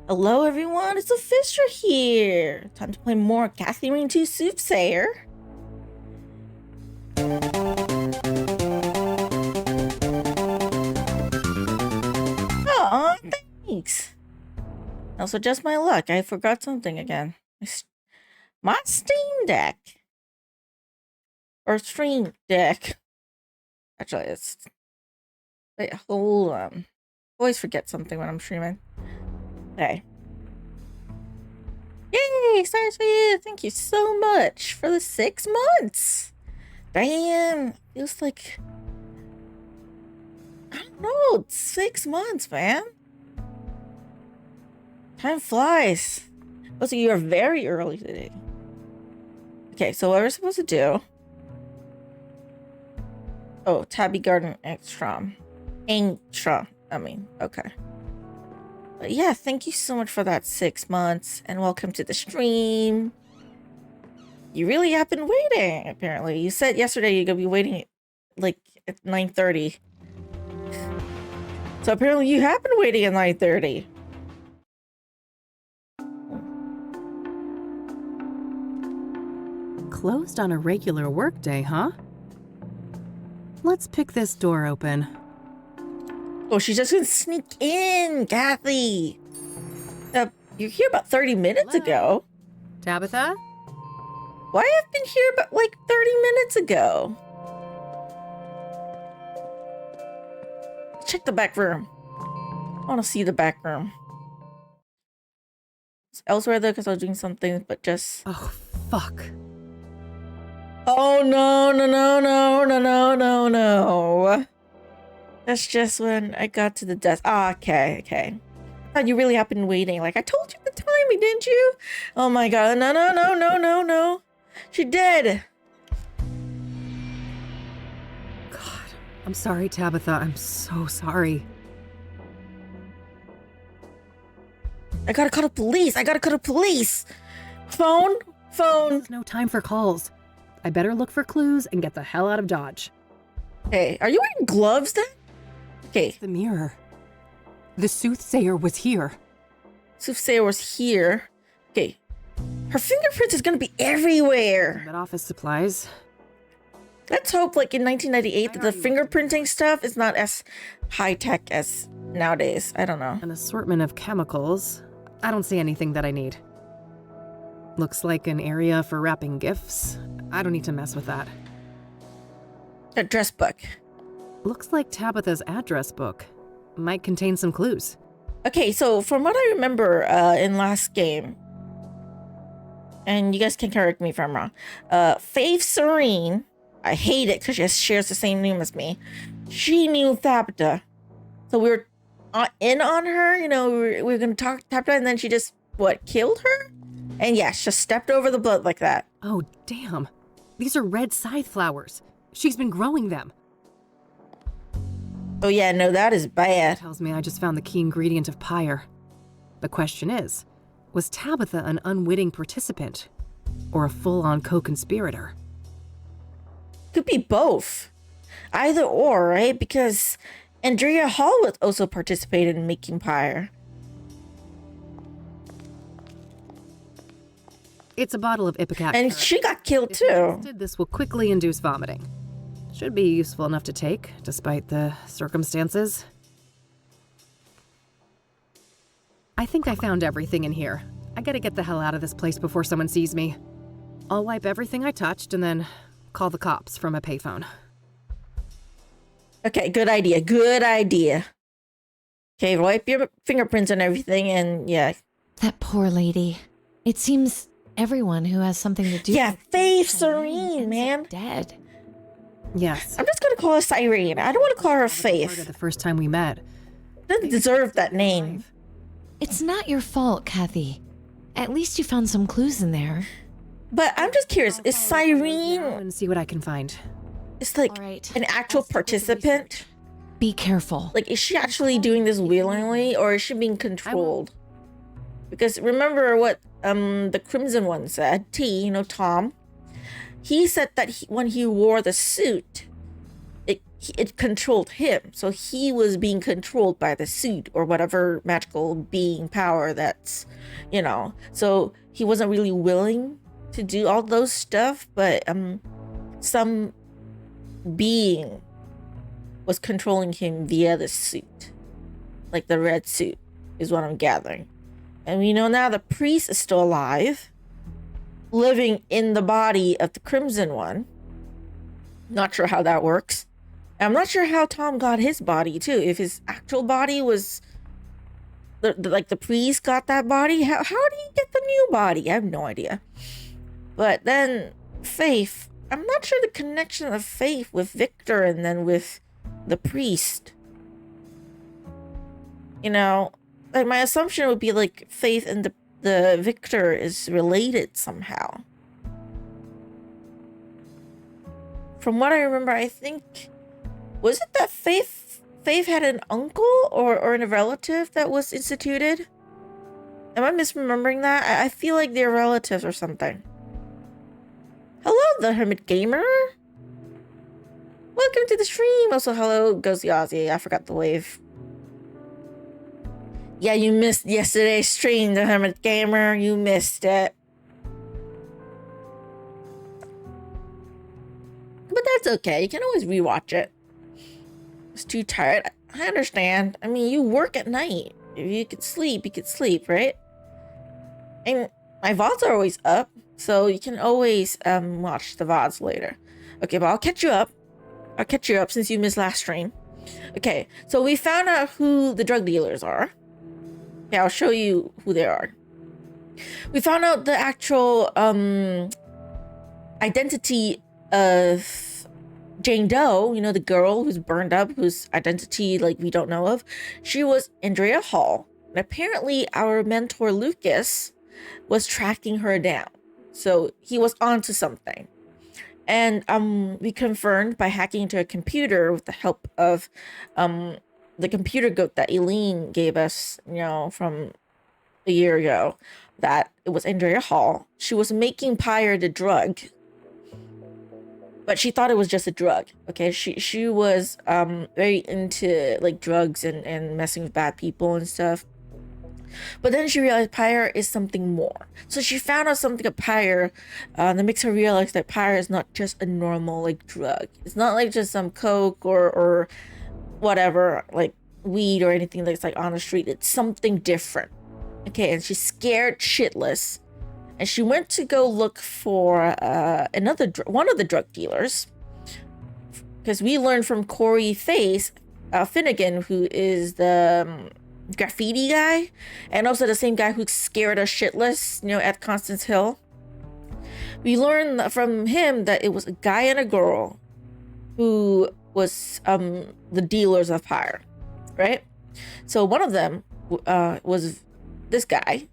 Hello everyone, it's Luphisra here! Time to play more Catherine 2 Soothsayer. Oh, thanks! Also, just my luck, I forgot something again. My Steam Deck. Or Stream Deck. Actually, it's... Wait, hold on. Always forget something when I'm streaming. Okay. Yay! Stars for you! Thank you so much for the 6 months! Damn! Feels like... I don't know, it's 6 months, man! Time flies! Also, you are very early today. Okay, so what we're supposed to do... Oh, Tabby Garden Extra. Okay. But yeah, thank you so much for that 6 months, and welcome to the stream. You really have been waiting, apparently. You said yesterday you're gonna be waiting, like, at 9:30. So apparently you have been waiting at 9:30. Closed on a regular workday, huh? Let's pick this door open. Oh, she's just gonna sneak in, Kathy. You're here about 30 minutes ago. Tabitha? Why have been here about like 30 minutes ago? Check the back room. I want to see the back room. It's elsewhere though, because I was doing something, but just... Oh, fuck. Oh, no. That's just when I got to the desk. Ah, okay. I thought you really have been waiting. Like, I told you the timing, didn't you? Oh my god. No. She did. God, I'm sorry, Tabitha. I'm so sorry. I gotta call the police. Phone. There's no time for calls. I better look for clues and get the hell out of Dodge. Hey, are you wearing gloves then? Okay. The mirror. The Soothsayer was here. Soothsayer was here. Okay. Her fingerprints is gonna be everywhere. But office supplies. Let's hope, like, in 1998 that the fingerprinting stuff is not as high-tech as nowadays. I don't know. An assortment of chemicals. I don't see anything that I need. Looks like an area for wrapping gifts. I don't need to mess with that. Address book. Looks like Tabitha's address book. Might contain some clues. Okay, so from what I remember in last game, and you guys can correct me if I'm wrong, Faith Serene, I hate it because she shares the same name as me, she knew Tabitha. So we were in on her, you know, we were going to talk to Tabitha, and then she just, killed her? And yeah, she just stepped over the blood like that. Oh, damn. These are red scythe flowers. She's been growing them. Oh yeah, no, that is bad. Tells me I just found the key ingredient of pyre. The question is, was Tabitha an unwitting participant or a full-on co-conspirator? Could be both. Either or, right? Because Andrea Hallwood also participated in making pyre. It's a bottle of ipecac. And she got killed too. This will quickly induce vomiting. Should be useful enough to take, despite the circumstances. I think I found everything in here. I gotta get the hell out of this place before someone sees me. I'll wipe everything I touched and then call the cops from a payphone. Okay, good idea. Okay, wipe your fingerprints and everything, and yeah. That poor lady. It seems everyone who has something to do yeah, with Faith Serene, man. Dead. Yes. I'm just gonna call her Cyrene. I don't want to call her Faith. The first time we met. Doesn't deserve that name. It's not your fault, Kathy. At least you found some clues in there. But I'm just curious, is Cyrene... And see what I can find. It's like an actual participant? Be careful. Like, is she actually doing this willingly, or is she being controlled? Because remember what the Crimson one said, Tom. He said that when he wore the suit, it it controlled him. So he was being controlled by the suit or whatever magical being power that's, so he wasn't really willing to do all those stuff, but some being was controlling him via the suit, like the red suit is what I'm gathering. And we know now the priest is still alive, living in the body of the Crimson One. Not sure how that works. I'm not sure how Tom got his body too. If his actual body was like the priest got that body, how did he get the new body? I have no idea. But then Faith, I'm not sure the connection of Faith with Victor and then with the priest. Like my assumption would be like Faith and the Victor is related somehow. From what I remember, I think, was it that Faith had an uncle or a relative that was instituted? Am I misremembering that? I feel like they're relatives or something. Hello, the Hermit Gamer. Welcome to the stream. Also, hello, Ghosty Ozzy. I forgot the wave. Yeah, you missed yesterday's stream, the Hermit Gamer. You missed it. But that's okay. You can always rewatch it. It's too tired. I understand. I mean, you work at night. If you could sleep, you could sleep, right? And my VODs are always up, so you can always watch the VODs later. Okay, but I'll catch you up. I'll catch you up since you missed last stream. Okay, so we found out who the drug dealers are. Okay, I'll show you who they are. We found out the actual identity of Jane Doe, the girl who's burned up, whose identity we don't know of. She was Andrea Hall, and apparently our mentor Lucas was tracking her down, so he was onto something. And we confirmed by hacking into a computer with the help of the computer goat that Eileen gave us, from a year ago, that it was Andrea Hall. She was making Pyre the drug, but she thought it was just a drug. Okay, she was very into drugs and messing with bad people and stuff. But then she realized Pyre is something more. So she found out something about Pyre that makes her realize that Pyre is not just a normal drug. It's not just some coke or whatever, weed or anything that's on the street. It's something different. Okay, and she's scared shitless. And she went to go look for one of the drug dealers. Because we learned from Corey Finnegan, who is the graffiti guy, and also the same guy who scared us shitless, at Constance Hill. We learned from him that it was a guy and a girl who was the dealers of Pyre, right? So one of them was this guy,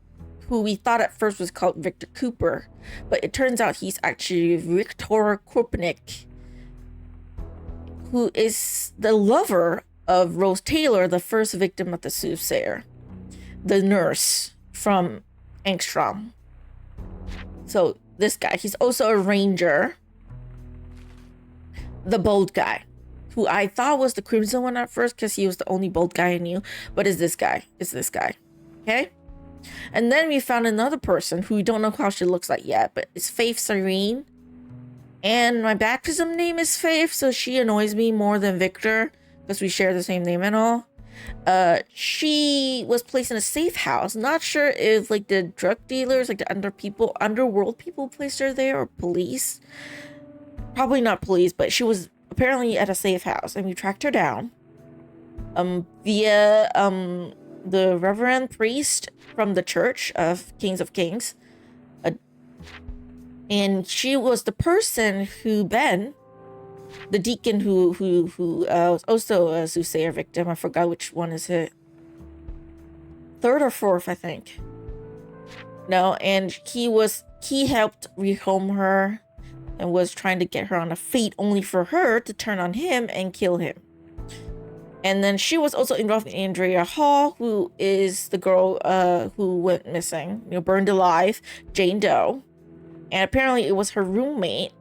who we thought at first was called Victor Cooper, but it turns out he's actually Victor Korpnik, who is the lover of Rose Taylor, the first victim of the Soothsayer, the nurse from Angstrom. So this guy, he's also a ranger, the bold guy, who I thought was the Crimson One at first because he was the only bold guy I knew, but it's this guy. Okay? And then we found another person who we don't know how she looks like yet, but it's Faith Serene. And my baptism name is Faith, so she annoys me more than Victor because we share the same name and all. She was placed in a safe house. Not sure if the drug dealers, the underworld people placed her there, or police. Probably not police, but she was apparently at a safe house, and we tracked her down via the Reverend Priest from the Church of Kings of Kings. And she was the person who Ben, the deacon who was also a Soothsayer victim. I forgot which one is it. Third or fourth, I think. No, and he helped rehome her and was trying to get her on a fate only for her to turn on him and kill him. And then she was also involved in Andrea Hall, who is the girl who went missing, burned alive, Jane Doe. And apparently it was her roommate,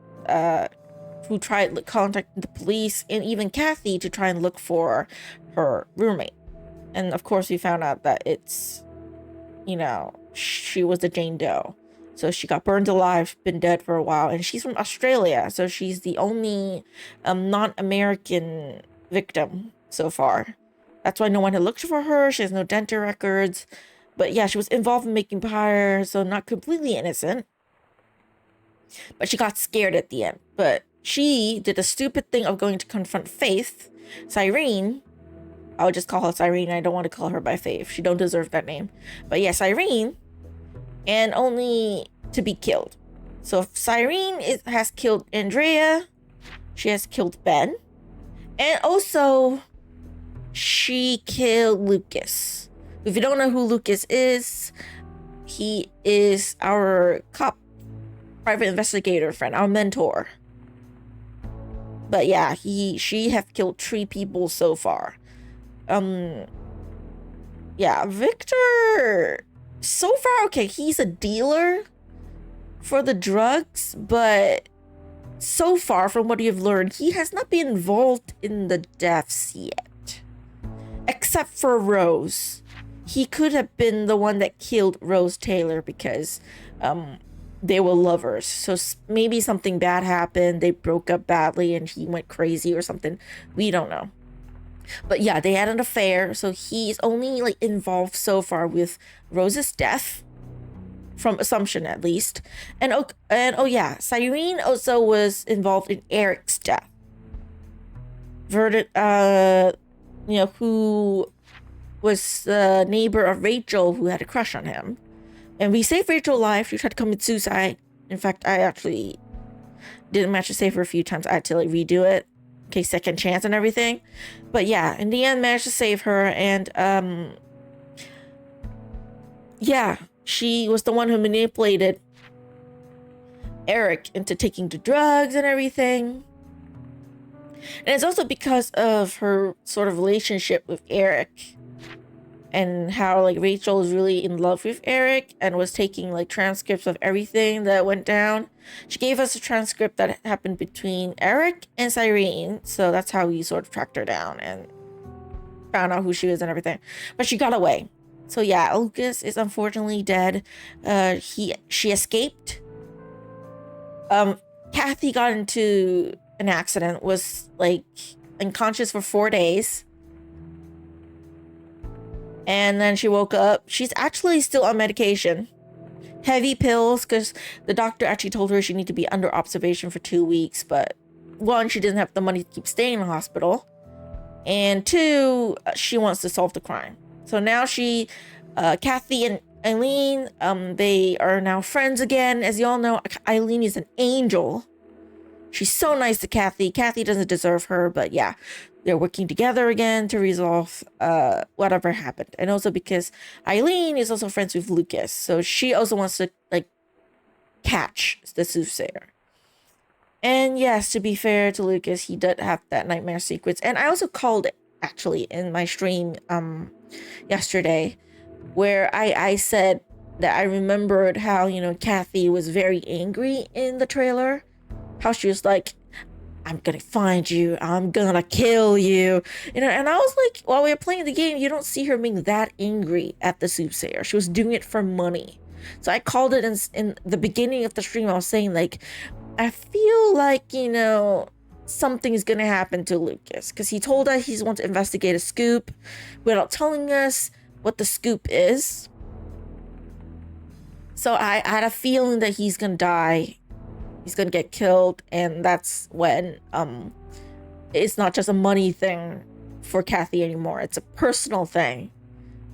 who tried contacting the police and even Kathy to try and look for her roommate. And of course, we found out that it's, you know, she was the Jane Doe. So she got burned alive, been dead for a while, and she's from Australia. So she's the only non-American victim so far. That's why no one had looked for her. She has no dental records. But yeah, she was involved in making pyre, so not completely innocent. But she got scared at the end. But she did the stupid thing of going to confront Faith, Cyrene. I would just call her Cyrene. I don't want to call her by Faith. She don't deserve that name. But yeah, Cyrene. And only to be killed. So Cyrene has killed Andrea. She has killed Ben. And also, she killed Lucas. If you don't know who Lucas is, he is our cop, private investigator friend, our mentor. But yeah, she have killed 3 people so far. Yeah, Victor, so far, okay, he's a dealer for the drugs, but so far, from what you've learned, he has not been involved in the deaths yet. Except for Rose. He could have been the one that killed Rose Taylor because they were lovers. So maybe something bad happened, they broke up badly and he went crazy or something. We don't know. But yeah, they had an affair, so he's only like involved so far with Rose's death, from assumption at least. And oh yeah, Cyrene also was involved in Eric's death. You know, who was the neighbor of Rachel who had a crush on him. And we saved Rachel alive. She tried to commit suicide. In fact, I actually didn't manage to save her a few times. I had to like redo it. Okay, second chance and everything. But yeah, in the end, managed to save her. And yeah, she was the one who manipulated Eric into taking the drugs and everything. And it's also because of her sort of relationship with Eric and how like Rachel is really in love with Eric and was taking like transcripts of everything that went down. She gave us a transcript that happened between Eric and Cyrene, so that's how we sort of tracked her down and found out who she was and everything. But she got away. So yeah, Lucas is unfortunately dead. She escaped. Kathy got into an accident, was like unconscious for 4 days. And then she woke up. She's actually still on medication. Heavy pills, because the doctor actually told her she needed to be under observation for 2 weeks. But 1, she didn't have the money to keep staying in the hospital. And 2, she wants to solve the crime. So now Kathy and Eileen, they are now friends again. As you all know, Eileen is an angel. She's so nice to Kathy. Kathy doesn't deserve her, but yeah. They're working together again to resolve whatever happened. And also because Eileen is also friends with Lucas. So she also wants to like catch the Soothsayer. And yes, to be fair to Lucas, he did have that nightmare sequence. And I also called it actually in my stream yesterday, where I said that I remembered how, you know, Kathy was very angry in the trailer. How she was like, I'm gonna find you, I'm gonna kill you. You know, and I was like, while we were playing the game, you don't see her being that angry at the Soothsayer. She was doing it for money. So I called it in the beginning of the stream. I was saying like, I feel like, you know, something is gonna happen to Lucas, because he told us he wants to investigate a scoop without telling us what the scoop is. So I had a feeling that he's gonna die. He's gonna get killed, and that's when it's not just a money thing for Kathy anymore. It's a personal thing,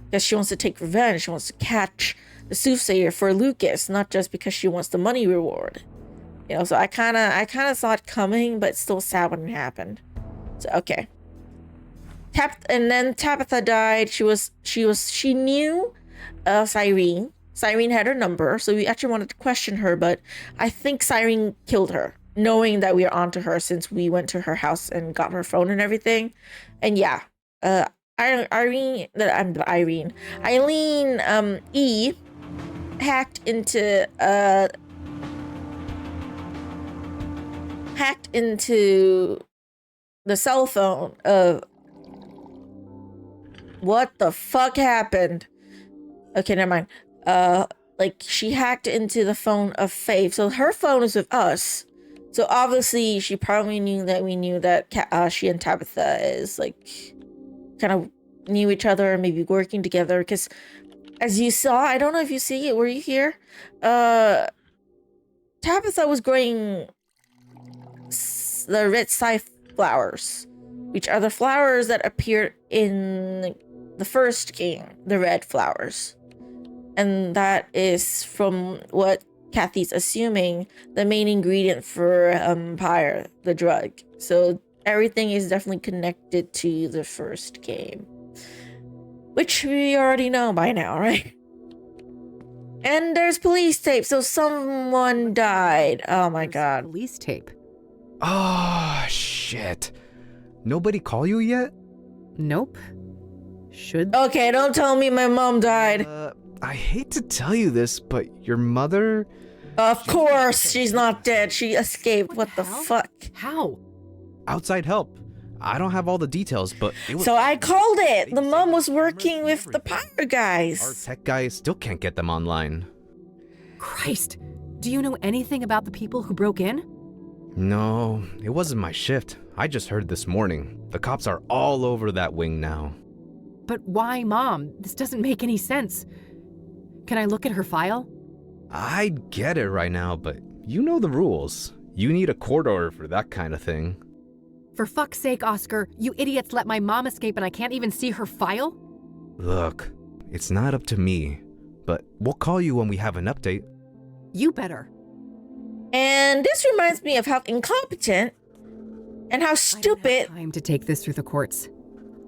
because she wants to take revenge. She wants to catch the Soothsayer for Lucas, not just because she wants the money reward. You know, so I kind of saw it coming, but it's still sad when it happened. So okay. And then Tabitha died. She knew Cyrene. Cyrene had her number, so we actually wanted to question her, but I think Cyrene killed her, knowing that we are onto her since we went to her house and got her phone and everything. And yeah, Eileen E hacked into the cell phone of... What the fuck happened? Okay, never mind. Like, she hacked into the phone of Faith. So her phone is with us. So obviously, she probably knew that we knew that she and Tabitha is, like, kind of knew each other and maybe working together. Because, as you saw, I don't know if you see it. Were you here? Tabitha was growing the red scythe flowers, which are the flowers that appeared in the first game, the red flowers. And that is, from what Kathy's assuming, the main ingredient for Empire, the drug. So everything is definitely connected to the first game, which we already know by now, right? And there's police tape, so someone died. Oh my god. Police tape. Oh, shit. Nobody call you yet? Nope. Should... Okay, don't tell me my mom died. I hate to tell you this, but your mother... Of course, she's not dead. She escaped. What the fuck? How? Outside help. I don't have all the details, but it was... So I called it. The mom was working with the power guys. Our tech guys still can't get them online. Christ. Do you know anything about the people who broke in? No, it wasn't my shift. I just heard this morning. The cops are all over that wing now. But why, Mom? This doesn't make any sense. Can I look at her file? I'd get it right now, but you know the rules. You need a court order for that kind of thing. For fuck's sake, Oscar, you idiots let my mom escape and I can't even see her file? Look, it's not up to me, but we'll call you when we have an update. You better. And this reminds me of how incompetent and how I don't stupid have time to take this through the courts.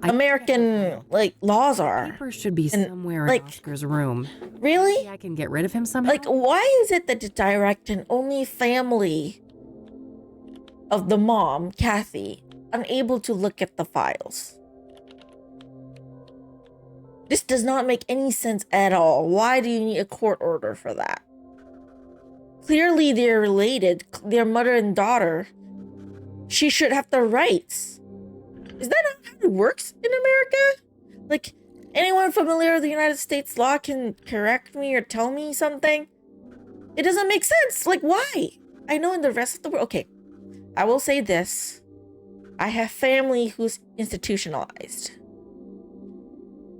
American, like, laws are. Papers should be And, somewhere like, in Oscar's room. Really? Maybe I can get rid of him somehow? Like, why is it that the direct and only family of the mom, Kathy, unable to look at the files? This does not make any sense at all. Why do you need a court order for that? Clearly they're related. They're mother and daughter. She should have the rights. Is that not how it works in America? Like, anyone familiar with the United States law can correct me or tell me something? It doesn't make sense. Like, why? I know in the rest of the world... Okay, I will say this. I have family who's institutionalized.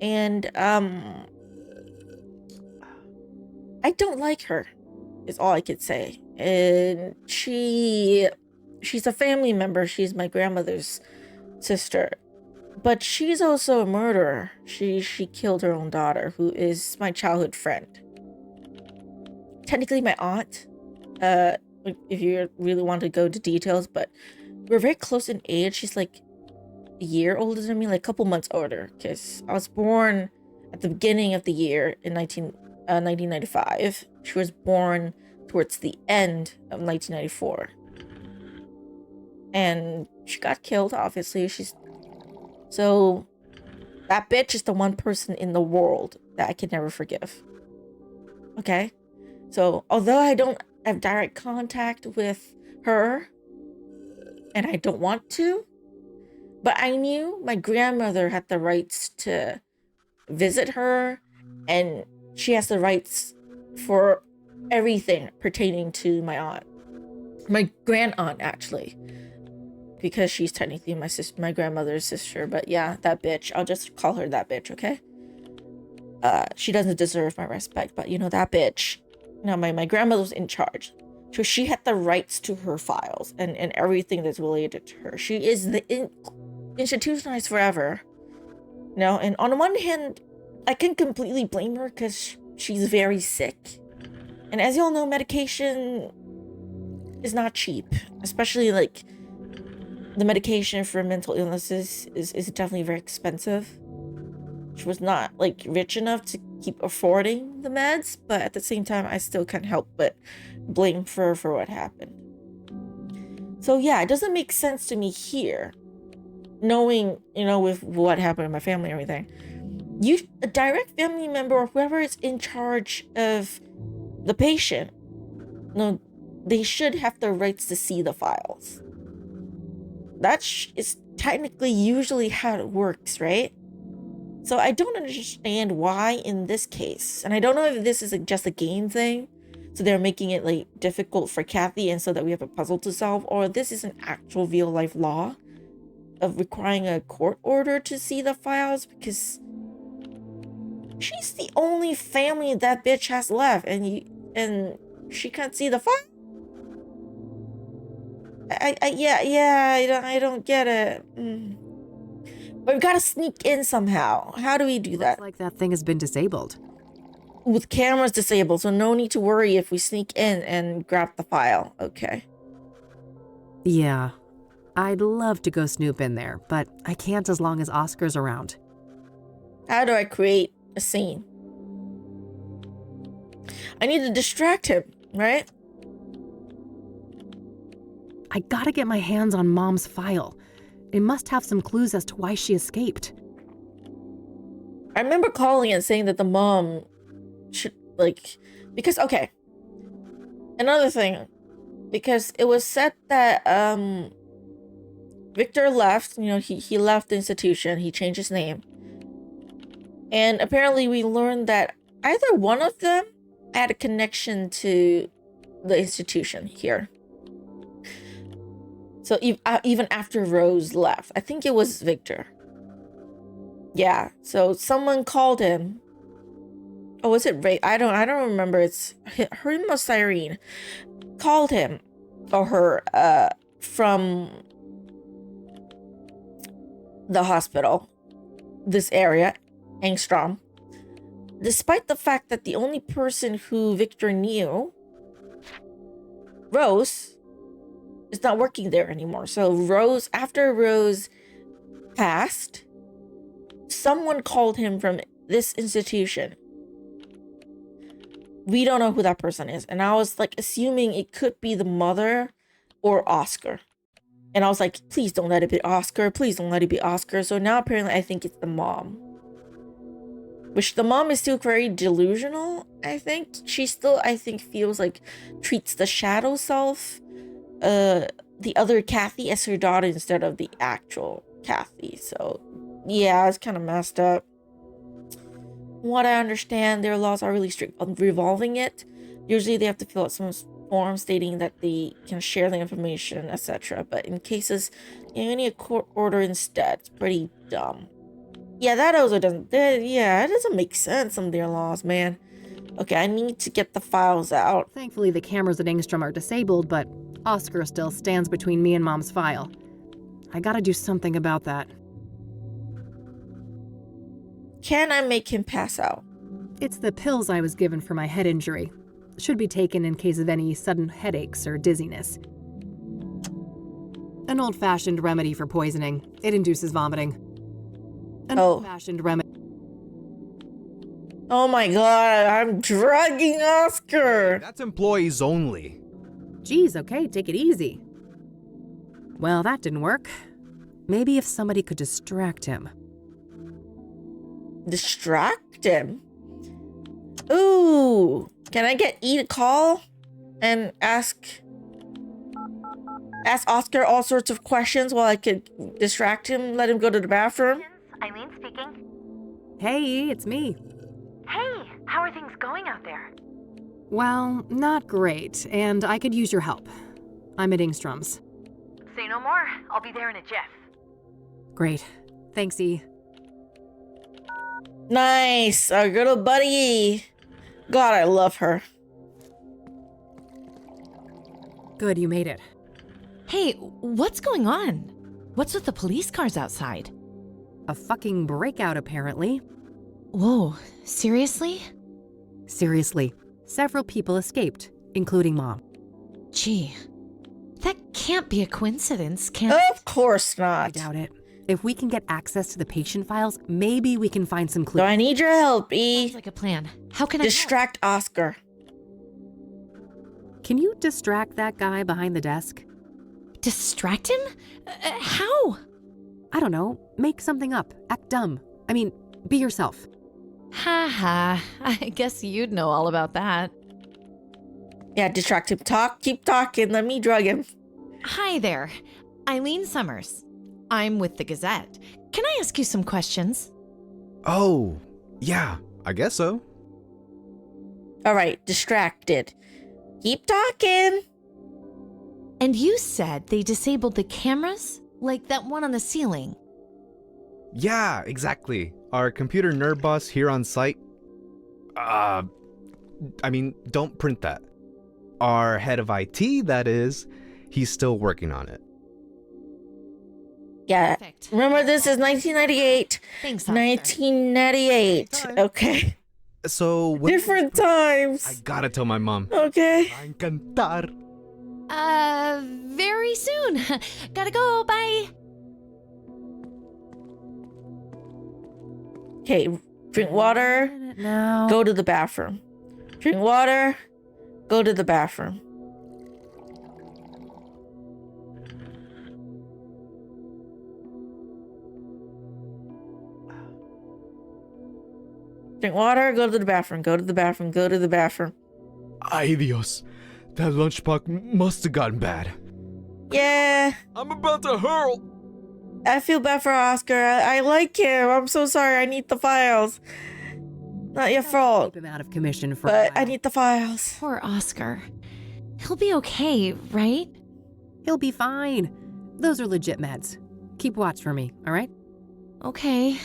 And, I don't like her, is all I could say. And she's a family member. She's my grandmother's sister. But she's also a murderer. She killed her own daughter, who is my childhood friend. Technically my aunt, if you really want to go into details, but we're very close in age. She's like a year older than me, like a couple months older, because I was born at the beginning of the year in 1995. She was born towards the end of 1994. And she got killed, obviously. So that bitch is the one person in the world that I can never forgive. Okay? So although I don't have direct contact with her, and I don't want to, but I knew my grandmother had the rights to visit her, and she has the rights for everything pertaining to my aunt. My grand aunt, actually. Because she's technically my grandmother's sister. But yeah, that bitch. I'll just call her that bitch, okay? She doesn't deserve my respect, but you know, that bitch. No, my grandmother was in charge. So she had the rights to her files and everything that's related to her. She is institutionalized forever. You know, and on one hand, I can completely blame her because she's very sick. And as you all know, medication is not cheap. Especially, like, the medication for mental illnesses is definitely very expensive. She was not, like, rich enough to keep affording the meds, but at the same time, I still can't help but blame her for what happened. So yeah, it doesn't make sense to me here, knowing, you know, with what happened in my family and everything. A direct family member or whoever is in charge of the patient, no, they should have the rights to see the files. That is technically usually how it works, right? So I don't understand why in this case, and I don't know if this is just a game thing, so they're making it like difficult for Kathy and so that we have a puzzle to solve, or this is an actual real life law of requiring a court order to see the files, because she's the only family that bitch has left, and she can't see the file. I don't get it. But we gotta sneak in somehow. How do we do that? Looks like that thing has been disabled. With cameras disabled, so no need to worry if we sneak in and grab the file. Okay. Yeah. I'd love to go snoop in there, but I can't as long as Oscar's around. How do I create a scene? I need to distract him, right? I gotta get my hands on Mom's file. It must have some clues as to why she escaped. I remember calling and saying that the mom should, like, because, okay. Another thing, because it was said that, Victor left, you know, he left the institution, he changed his name. And apparently we learned that either one of them had a connection to the institution here. So even after Rose left, I think it was Victor. Yeah, so someone called him. Oh, was it Ray? I don't remember. It's her name was Cyrene. Called him or her from the hospital, this area, Engstrom. Despite the fact that the only person who Victor knew, Rose, is not working there anymore. So Rose, after Rose passed, someone called him from this institution. We don't know who that person is. And I was like assuming it could be the mother or Oscar. And I was like, please don't let it be Oscar. Please don't let it be Oscar. So now apparently I think it's the mom. Which the mom is still very delusional, I think. She still, I think, feels like treats the shadow self, the other Kathy, as her daughter instead of the actual Kathy. So yeah, it's kind of messed up. What I understand, their laws are really strict on revolving it. Usually they have to fill out some form stating that they can share the information, etc. But in cases, you need a court order instead. It's pretty dumb. Yeah, that also doesn't, yeah, it doesn't make sense on their laws, man. Okay, I need to get the files out. Thankfully, the cameras at Engstrom are disabled, but Oscar still stands between me and Mom's file. I gotta do something about that. Can I make him pass out? It's the pills I was given for my head injury. Should be taken in case of any sudden headaches or dizziness. An old-fashioned remedy for poisoning. It induces vomiting. An old-fashioned remedy. Oh my god, I'm drugging Oscar! That's employees only. Geez, okay, take it easy. Well, that didn't work. Maybe if somebody could distract him. Distract him? Ooh, can I get E to call and ask Oscar all sorts of questions while I could distract him, let him go to the bathroom? Eileen speaking. Hey, it's me. Hey, how are things going out there? Well, not great, and I could use your help. I'm at Engstrom's. Say no more. I'll be there in a jiff. Great. Thanks, E. Nice, our good old buddy. God, I love her. Good, you made it. Hey, what's going on? What's with the police cars outside? A fucking breakout, apparently. Whoa, seriously? Seriously, several people escaped, including Mom. Gee, that can't be a coincidence, can Of course I not. doubt it. If we can get access to the patient files, maybe we can find some clues. So I need your help, E. Sounds like a plan. How can I help? Distract Oscar. Can you distract that guy behind the desk? Distract him? How? I don't know. Make something up. Act dumb. I mean, be yourself. Ha ha. I guess you'd know all about that. Yeah, distract him. Keep talking. Let me drug him. Hi there. Eileen Summers. I'm with the Gazette. Can I ask you some questions? Oh, yeah, I guess so. All right, distracted. Keep talking. And you said they disabled the cameras? Like that one on the ceiling? Yeah, exactly. Our computer nerd boss here on site. Don't print that. Our head of IT, that is, he's still working on it. Yeah. Perfect. Remember, this is 1998. Thanks, Oscar. 1998. Okay. So, Different times. I gotta tell my mom. Okay. Va a encantar. Very soon. Gotta go, bye. Okay, drink water. Now. Go to the bathroom. Drink water. Go to the bathroom. Drink water. Go to the bathroom. Go to the bathroom. Go to the bathroom. Ay Dios. That lunchbox must have gotten bad. Yeah, I'm about to hurl. I feel bad for Oscar. I like him. I'm so sorry. I need the files. Not your fault, Keep him out of commission for a but I while. need the files. Poor Oscar. He'll be okay, right? He'll be fine. Those are legit meds. Keep watch for me, all right? Okay.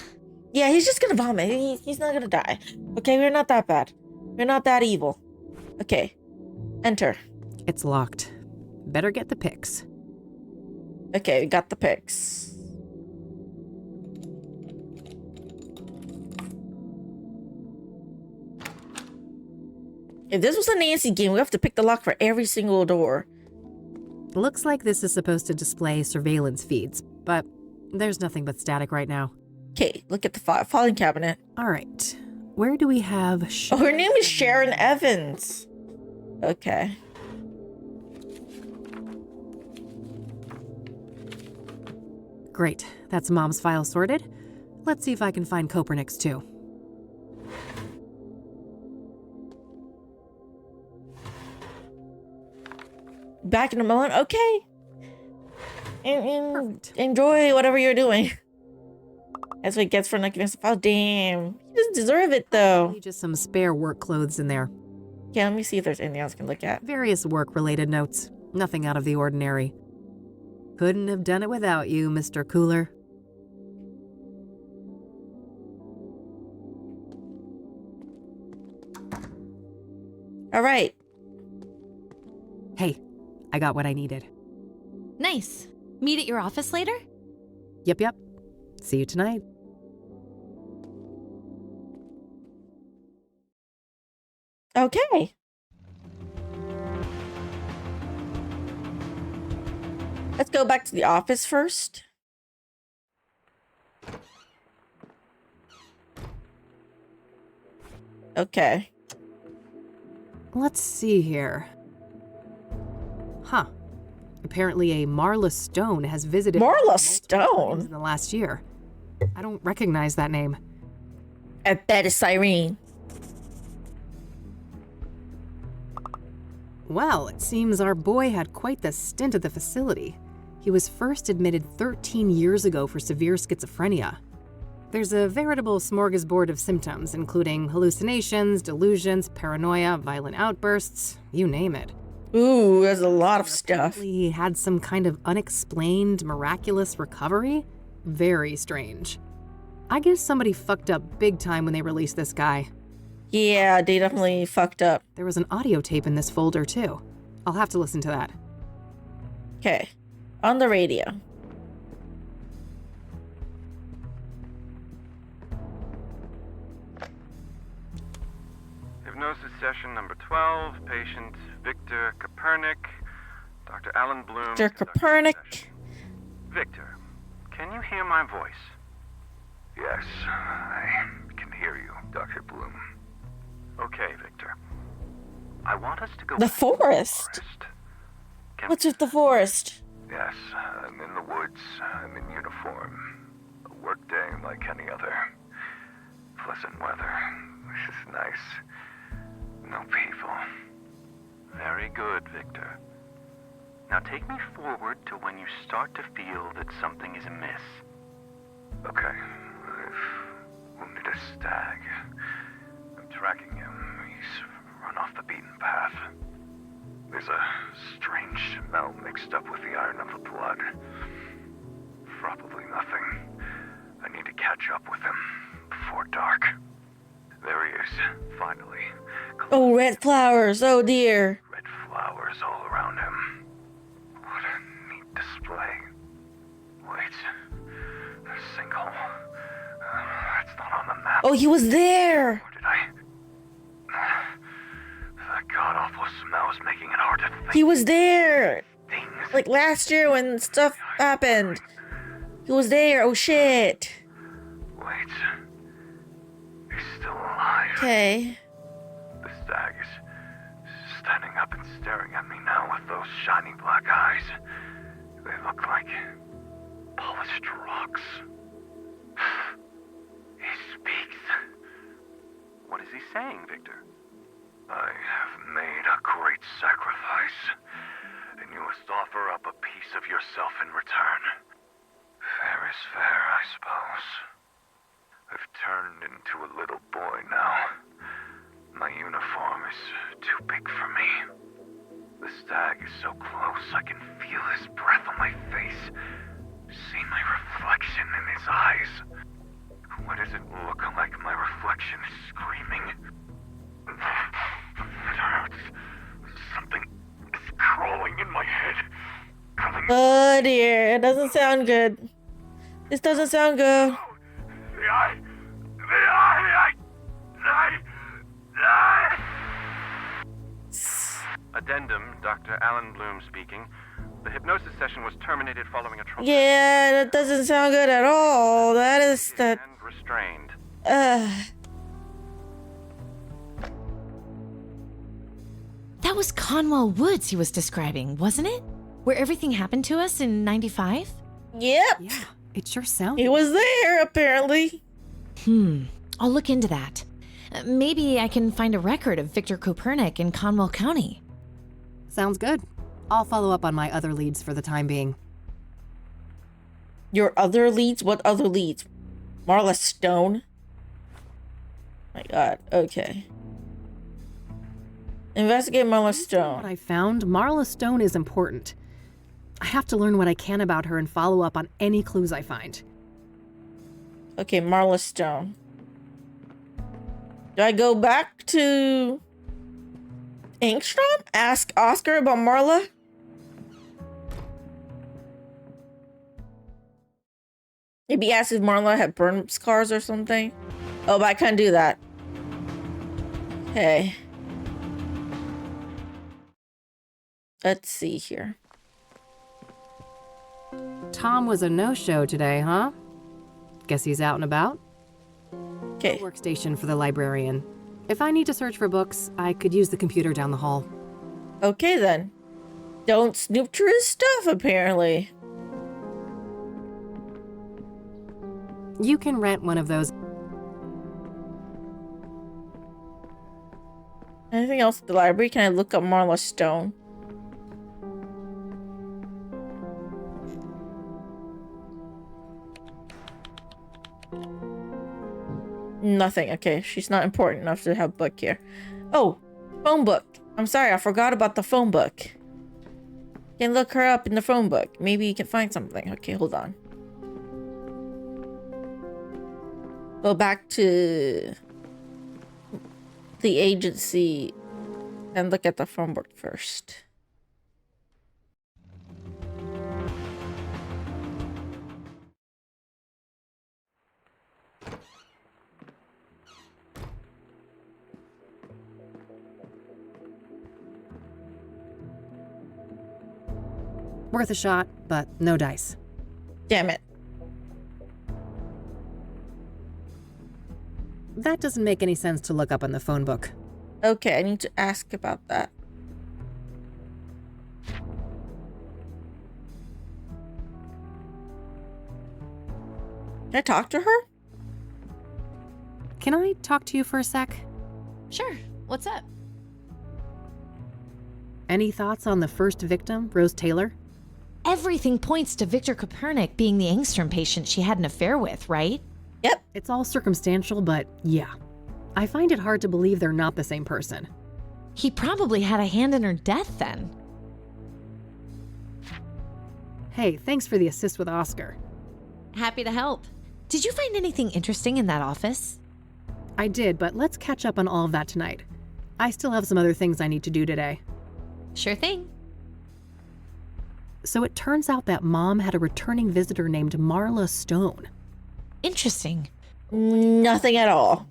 Yeah, he's just gonna vomit. He's not gonna die. Okay, we're not that bad. We're not that evil. Okay, enter. It's locked. Better get the pics. Okay, we got the pics. If this was a Nancy game, we have to pick the lock for every single door. Looks like this is supposed to display surveillance feeds, but there's nothing but static right now. Okay, look at the filing cabinet. All right. Where do we have Oh, her name is Sharon Evans. Okay. Great. That's Mom's file sorted. Let's see if I can find Copernic's too. Back in a moment. Okay. Perfect. Enjoy whatever you're doing. That's what he gets for not giving us a file. Damn. He doesn't deserve it, though. Maybe just some spare work clothes in there. Okay, let me see if there's anything else I can look at. Various work-related notes. Nothing out of the ordinary. Couldn't have done it without you, Mr. Cooler. All right. Hey, I got what I needed. Nice. Meet at your office later? Yep. See you tonight. Okay. Let's go back to the office first. Okay. Let's see here. Huh. Apparently a Marla Stone has visited Marla multiple Stone? times in the last year. I don't recognize that name. I bet it's Irene. Well, it seems our boy had quite the stint at the facility. He was first admitted 13 years ago for severe schizophrenia. There's a veritable smorgasbord of symptoms, including hallucinations, delusions, paranoia, violent outbursts, you name it. Ooh, there's a lot of stuff. Apparently he had some kind of unexplained, miraculous recovery. Very strange. I guess somebody fucked up big time when they released this guy. Yeah, they definitely fucked up. There was an audio tape in this folder, too. I'll have to listen to that. Okay. On the radio. Hypnosis session number 12, patient Victor Copernic, Dr. Alan Bloom. Victor Copernic. Victor, can you hear my voice? Yes, I can hear you, Dr. Bloom. Okay, Victor. I want us to go The back to the forest. Can What's with the forest? Yes, I'm in the woods. I'm in uniform. A work day like any other. Pleasant weather. This is nice. No people. Very good, Victor. Now take me forward to when you start to feel that something is amiss. Okay, I've wounded a stag. I'm tracking him. He's run off the beaten path. There's a strange smell mixed up with the iron of the blood. Probably nothing. I need to catch up with him before dark. There he is, finally. Oh, red flowers. Oh, dear. Red flowers all around him. What a neat display. Wait. A sinkhole. That's not on the map. Oh, he was there. Or did I? That god-awful smell is making it hard to think. He was there. Things. Like last year when stuff happened. He was there. Oh, shit. Wait. He's still alive. Okay. The stag is standing up and staring at me now with those shiny black eyes. They look like polished rocks. He speaks. What is he saying, Victor? I have made a great sacrifice, and you must offer up a piece of yourself in return. Fair is fair, I suppose. I've turned into a little boy now. My uniform is too big for me. The stag is so close I can feel his breath on my face, see my reflection in his eyes. Why does it look like my reflection is screaming? It hurts. Something is crawling in my head. Coming. Oh, dear. It doesn't sound good. This doesn't sound good. The eye. Addendum, Dr. Alan Bloom speaking. The hypnosis session was terminated following a trauma. Yeah, that doesn't sound good at all. That is the... And restrained. That was Conwell Woods he was describing, wasn't it? Where everything happened to us in 95? Yep. Yeah, it sure sounds. He was there, apparently. I'll look into that. Maybe I can find a record of Victor Kopernik in Conwell County. Sounds good. I'll follow up on my other leads for the time being. Your other leads? What other leads? Marla Stone? My god, okay. Investigate Marla What Stone. I found, Marla Stone is important. I have to learn what I can about her and follow up on any clues I find. Okay, Marla Stone. Do I go back to Engstrom? Ask Oscar about Marla? Maybe ask if Marla had burn scars or something. Oh, but I can't do that. Okay. Let's see here. Tom was a no-show today, huh? Guess he's out and about. Okay. Workstation for the librarian. If I need to search for books, I could use the computer down the hall. Okay then. Don't snoop through his stuff, apparently. You can rent one of those. Anything else at the library? Can I look up Marla Stone? Nothing. Okay, she's not important enough to have a book here. Oh, phone book. I'm sorry, I forgot about the phone book. Can look her up in the phone book. Maybe you can find something. Okay, hold on. Go back to the agency and look at the phone book first. Worth a shot, but no dice. Damn it. That doesn't make any sense to look up in the phone book. Okay, I need to ask about that. Can I talk to her? Can I talk to you for a sec? Sure. What's up? Any thoughts on the first victim, Rose Taylor? Everything points to Victor Kopernik being the Engstrom patient she had an affair with, right? Yep. It's all circumstantial, but yeah. I find it hard to believe they're not the same person. He probably had a hand in her death then. Hey, thanks for the assist with Oscar. Happy to help. Did you find anything interesting in that office? I did, but let's catch up on all of that tonight. I still have some other things I need to do today. Sure thing. So it turns out that Mom had a returning visitor named Marla Stone. Interesting. Nothing at all.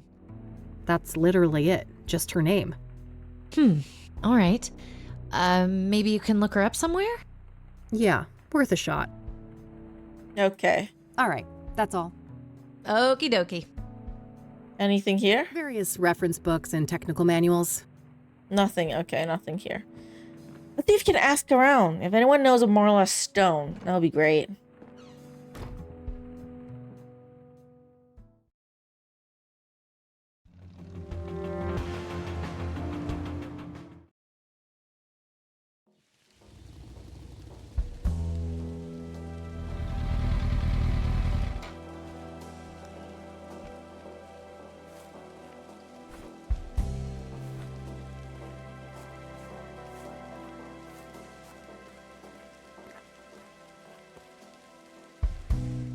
That's literally it, just her name. All right. Maybe you can look her up somewhere? Yeah, worth a shot. Okay. All right, that's all. Okie dokie. Anything here? Various reference books and technical manuals. Nothing. Okay, nothing here. Let's see if you can ask around. If anyone knows of Marla Stone, that would be great.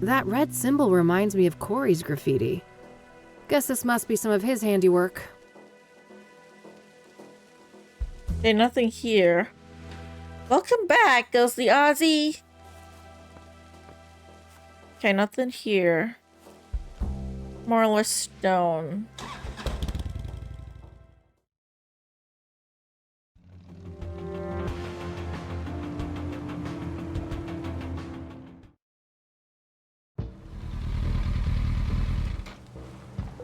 That red symbol reminds me of Corey's graffiti. Guess this must be some of his handiwork. Okay, nothing here. Welcome back, Ghostly Ozzy. Okay, nothing here. Marla Stone.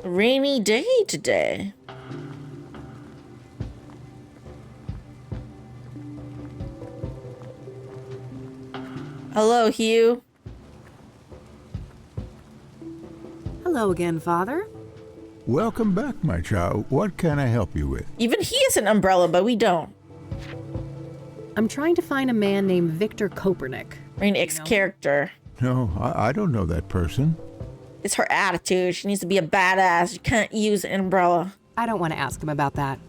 Rainy day today. Hello, Hugh. Hello again, Father. Welcome back, my child. What can I help you with? Even he has an umbrella, but we don't. I'm trying to find a man named Victor Kopernik. Rain X character. No, I don't know that person. It's her attitude. She needs to be a badass. You can't use an umbrella. I don't want to ask him about that.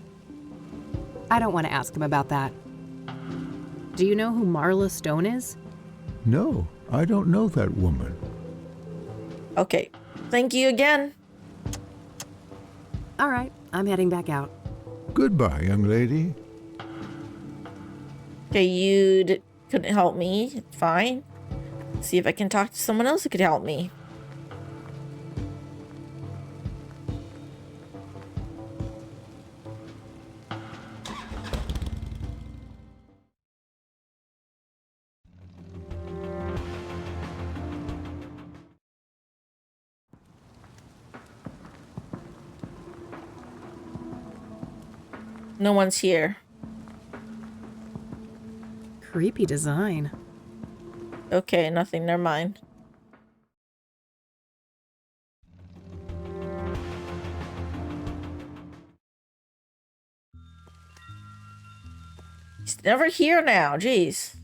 Do you know who Marla Stone is? No, I don't know that woman. Okay. Thank you again. All right, I'm heading back out. Goodbye, young lady. Okay, you couldn't help me. It's fine. See if I can talk to someone else who could help me. No one's here. Creepy design. Okay, nothing. Never mind. He's never here now. Jeez.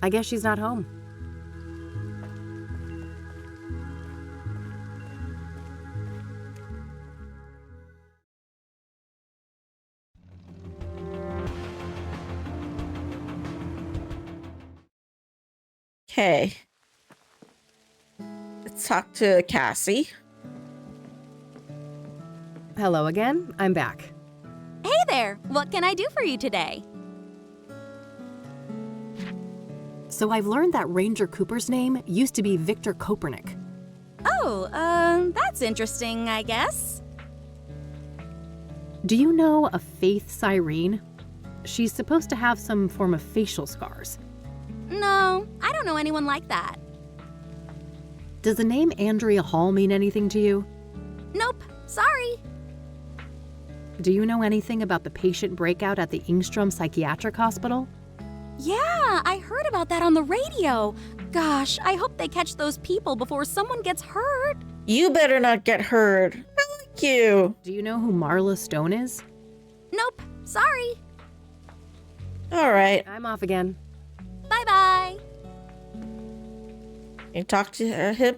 I guess she's not home. Okay. Let's talk to Cassie. Hello again, I'm back. Hey there! What can I do for you today? So I've learned that Ranger Cooper's name used to be Victor Kopernik. Oh, that's interesting, I guess. Do you know a Faith Cyrene? She's supposed to have some form of facial scars. No, I don't know anyone like that. Does the name Andrea Hall mean anything to you? Nope, sorry. Do you know anything about the patient breakout at the Engstrom Psychiatric Hospital? Yeah, I heard about that on the radio. Gosh, I hope they catch those people before someone gets hurt. You better not get hurt. you. Do you know who Marla Stone is? Nope, sorry. All right. I'm off again. Bye-bye. You talk to him.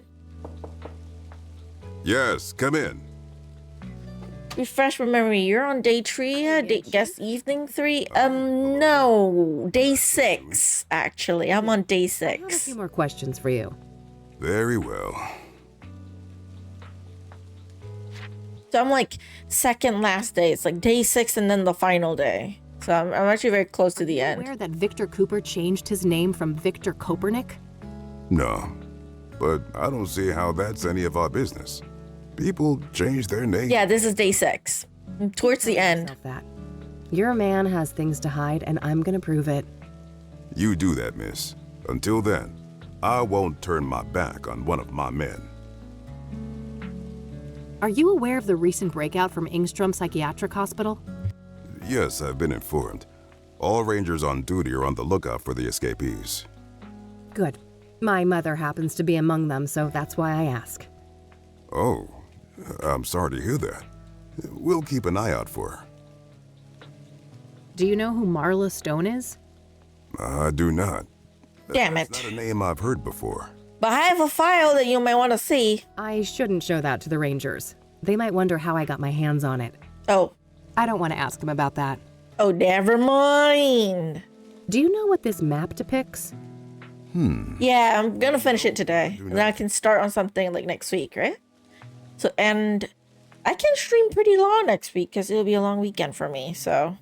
Yes, come in. Refresh my memory. You're on day 3, guess evening 3. No, day 6. Actually, I'm on day I have a 6. few more questions for you. Very well. So I'm like second last day. It's like day 6 and then the final day. So I'm actually very close to the Are you end. aware that Victor Cooper changed his name from Victor Kopernik? No, but I don't see how that's any of our business. People change their name. Yeah, this is day 6. Towards the end. Yourself that. Your man has things to hide, and I'm gonna prove it. You do that, miss. Until then, I won't turn my back on one of my men. Are you aware of the recent breakout from Ingstrom Psychiatric Hospital? Yes, I've been informed. All rangers on duty are on the lookout for the escapees. Good. My mother happens to be among them, so that's why I ask. Oh, I'm sorry to hear that. We'll keep an eye out for her. Do you know who Marla Stone is? I do not. Damn it. It's not a name I've heard before. But I have a file that you might want to see. I shouldn't show that to the Rangers. They might wonder how I got my hands on it. Oh. I don't want to ask them about that. Oh, never mind. Do you know what this map depicts? Yeah, I'm gonna finish it today. And then I can start on something like next week, right? So, and I can stream pretty long next week because it'll be a long weekend for me, so.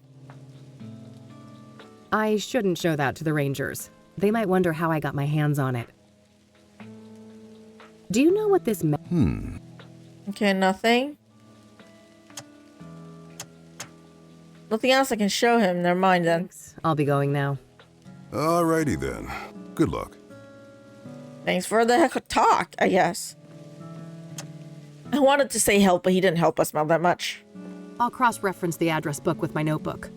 I shouldn't show that to the Rangers. They might wonder how I got my hands on it. Do you know what this map... Okay, nothing. Nothing else I can show him. Never mind then. Thanks. I'll be going now. Alrighty then. Good luck. Thanks for the talk, I guess. I wanted to say help, but he didn't help us not that much. I'll cross-reference the address book with my notebook.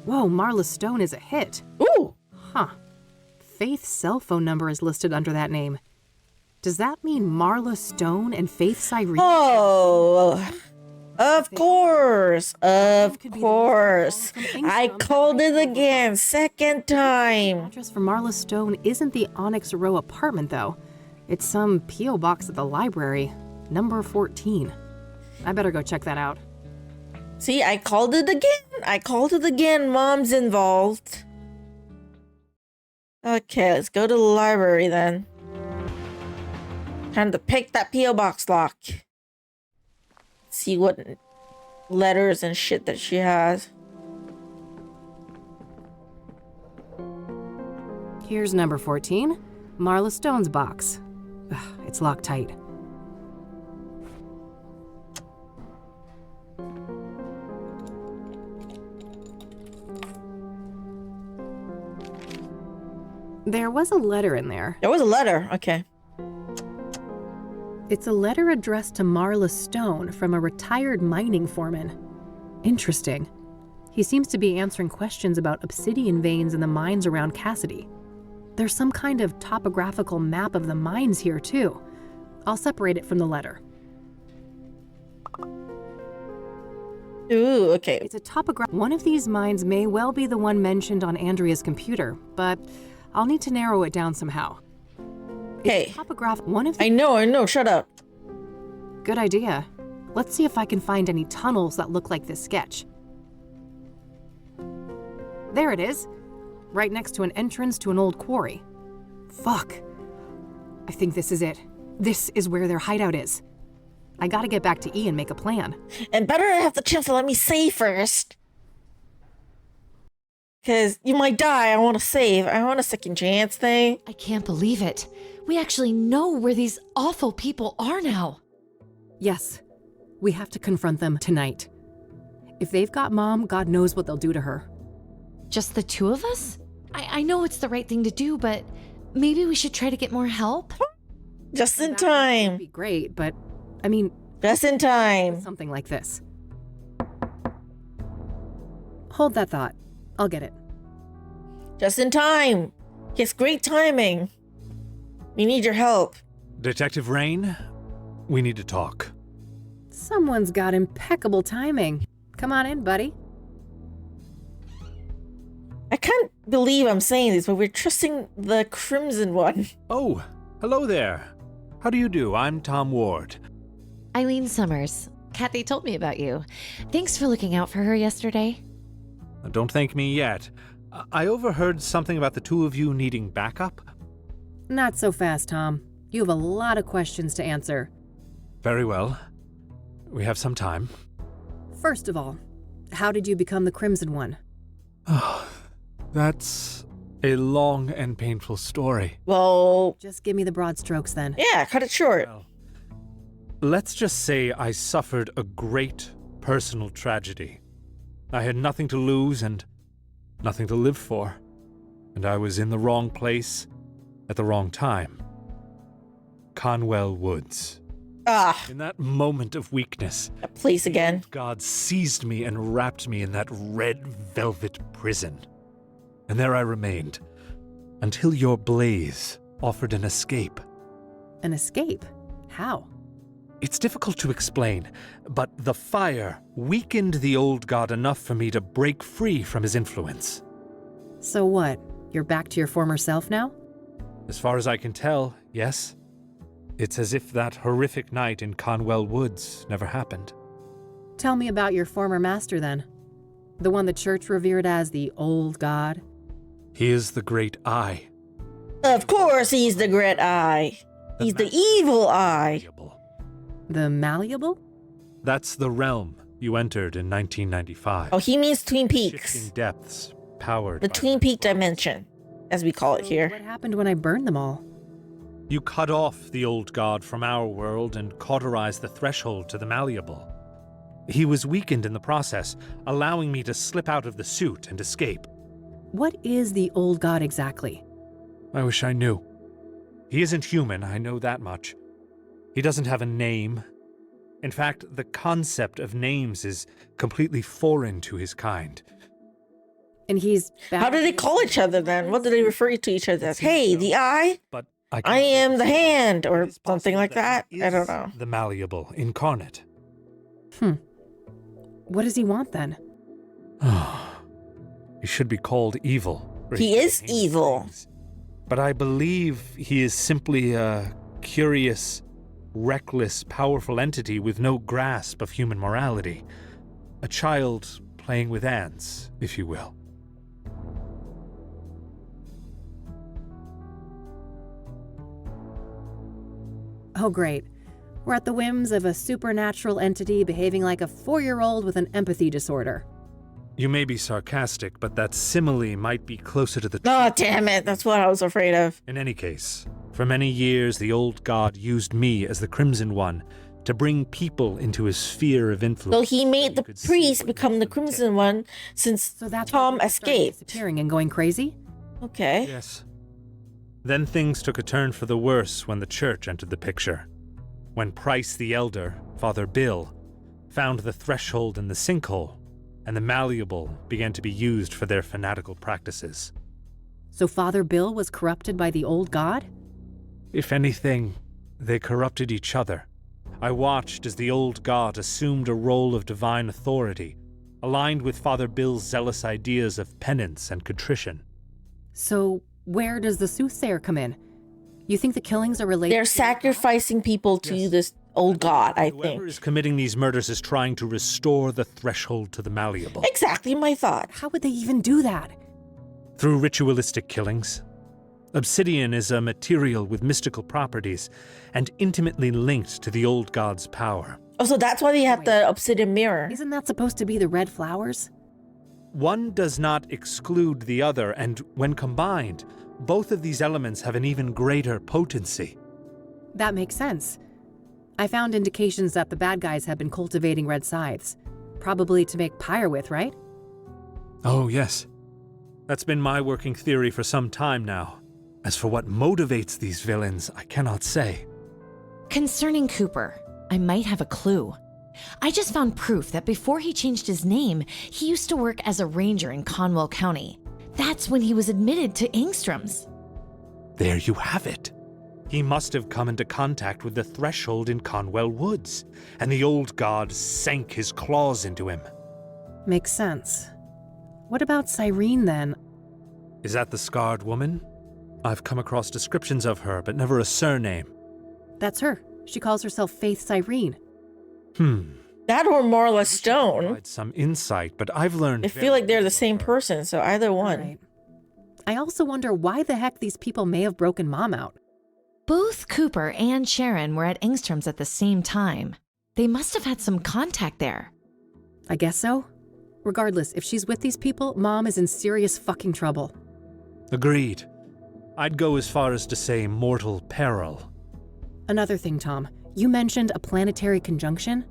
Whoa, Marla Stone is a hit. Ooh! Huh. Faith's cell phone number is listed under that name. Does that mean Marla Stone and Faith Cyrene? Oh! Of course! Of course! I called it again, second The time! address for Marla Stone isn't the Onyx Row apartment, though. It's some P.O. box at the library, number 14. I better go check that out. See, I called it again! I called it again, Mom's involved. Okay, let's go to the library then. Time to pick that P.O. box lock. See what letters and shit that she has. Here's number 14, Marla Stone's box. Ugh, it's locked tight. There was a letter in there. There was a letter, okay. It's a letter addressed to Marla Stone from a retired mining foreman. Interesting. He seems to be answering questions about obsidian veins in the mines around Cassidy. There's some kind of topographical map of the mines here, too. I'll separate it from the letter. Ooh, okay. It's a One of these mines may well be the one mentioned on Andrea's computer, but I'll need to narrow it down somehow. Okay. One of the I know, shut up. Good idea. Let's see if I can find any tunnels that look like this sketch. There it is. Right next to an entrance to an old quarry. Fuck. I think this is it. This is where their hideout is. I gotta get back to E and make a plan. And better have the chance to let me save first. Because you might die, I want to save. I want a second chance thing. I can't believe it. We actually know where these awful people are now. Yes. We have to confront them tonight. If they've got Mom, God knows what they'll do to her. Just the two of us? I know it's the right thing to do, but maybe we should try to get more help? Just in Would time. be great, but I mean, Just in time. something like this. Hold that thought. I'll get it. Just in time. It's great timing. We need your help. Detective Rain, we need to talk. Someone's got impeccable timing. Come on in, buddy. I can't believe I'm saying this, but we're trusting the Crimson One. Oh, hello there. How do you do? I'm Tom Ward. Eileen Summers. Kathy told me about you. Thanks for looking out for her yesterday. Don't thank me yet. I overheard something about the two of you needing backup. Not so fast, Tom. You have a lot of questions to answer. Very well. We have some time. First of all, how did you become the Crimson One? Oh, that's a long and painful story. Well, just give me the broad strokes then. Yeah, cut it short. Well, let's just say I suffered a great personal tragedy. I had nothing to lose and nothing to live for. And I was in the wrong place at the wrong time. Conwell Woods. Ah. In that moment of weakness, that place again. God seized me and wrapped me in that red velvet prison. And there I remained, until your blaze offered an escape. An escape? How? It's difficult to explain, but the fire weakened the old god enough for me to break free from his influence. So what? You're back to your former self now? As far as I can tell, yes. It's as if that horrific night in Conwell Woods never happened. Tell me about your former master then. The one the church revered as the old god. He is the great Eye. Of course he's the great Eye. He's the evil Eye. The malleable? That's the realm you entered in 1995. Oh, he means Twin Peaks. Shifting depths, powered the Twin Peak dimension, as we call it here. What happened when I burned them all? You cut off the old god from our world and cauterized the threshold to the malleable. He was weakened in the process, allowing me to slip out of the suit and escape. What is the old god exactly? I wish I knew. He isn't human, I know that much. He doesn't have a name. In fact, the concept of names is completely foreign to his kind. And he's... How do they call each other then? What do they refer to each other as? Hey, the Eye? But I am the Hand, or something like that? I don't know. The malleable incarnate. What does he want then? He should be called evil. He is evil. But I believe he is simply a curious, reckless, powerful entity with no grasp of human morality. A child playing with ants, if you will. Oh, great. We're at the whims of a supernatural entity behaving like a 4-year-old with an empathy disorder. You may be sarcastic, but that simile might be closer to the truth. Oh, damn it. That's what I was afraid of. In any case, for many years, the old god used me as the Crimson One to bring people into his sphere of influence. So he made the priest become the Crimson One since Tom escaped. Disappearing and going crazy? Okay. Yes. Then things took a turn for the worse when the church entered the picture. When Price the Elder, Father Bill, found the threshold in the sinkhole, and the malleable began to be used for their fanatical practices. So Father Bill was corrupted by the old god? If anything, they corrupted each other. I watched as the old god assumed a role of divine authority, aligned with Father Bill's zealous ideas of penance and contrition. So where does the Soothsayer come in? You think the killings are related? They're sacrificing people to this old god, I think. Whoever is committing these murders is trying to restore the threshold to the malleable. Exactly my thought. How would they even do that? Through ritualistic killings. Obsidian is a material with mystical properties and intimately linked to the old god's power. Oh, so that's why they have the obsidian mirror. Isn't that supposed to be the red flowers? One does not exclude the other, and when combined, both of these elements have an even greater potency. That makes sense. I found indications that the bad guys have been cultivating red scythes. Probably to make pyre with, right? Oh, yes. That's been my working theory for some time now. As for what motivates these villains, I cannot say. Concerning Cooper, I might have a clue. I just found proof that before he changed his name, he used to work as a ranger in Conwell County. That's when he was admitted to Engstrom's. There you have it. He must have come into contact with the threshold in Conwell Woods, and the old god sank his claws into him. Makes sense. What about Cyrene, then? Is that the scarred woman? I've come across descriptions of her, but never a surname. That's her. She calls herself Faith Cyrene. That or Marla Stone. Provide some insight, but I've learned. I feel like they're the same person, so either one. Right. I also wonder why the heck these people may have broken Mom out. Both Cooper and Sharon were at Engstrom's at the same time. They must have had some contact there. I guess so. Regardless, if she's with these people, Mom is in serious fucking trouble. Agreed. I'd go as far as to say mortal peril. Another thing, Tom. You mentioned a planetary conjunction?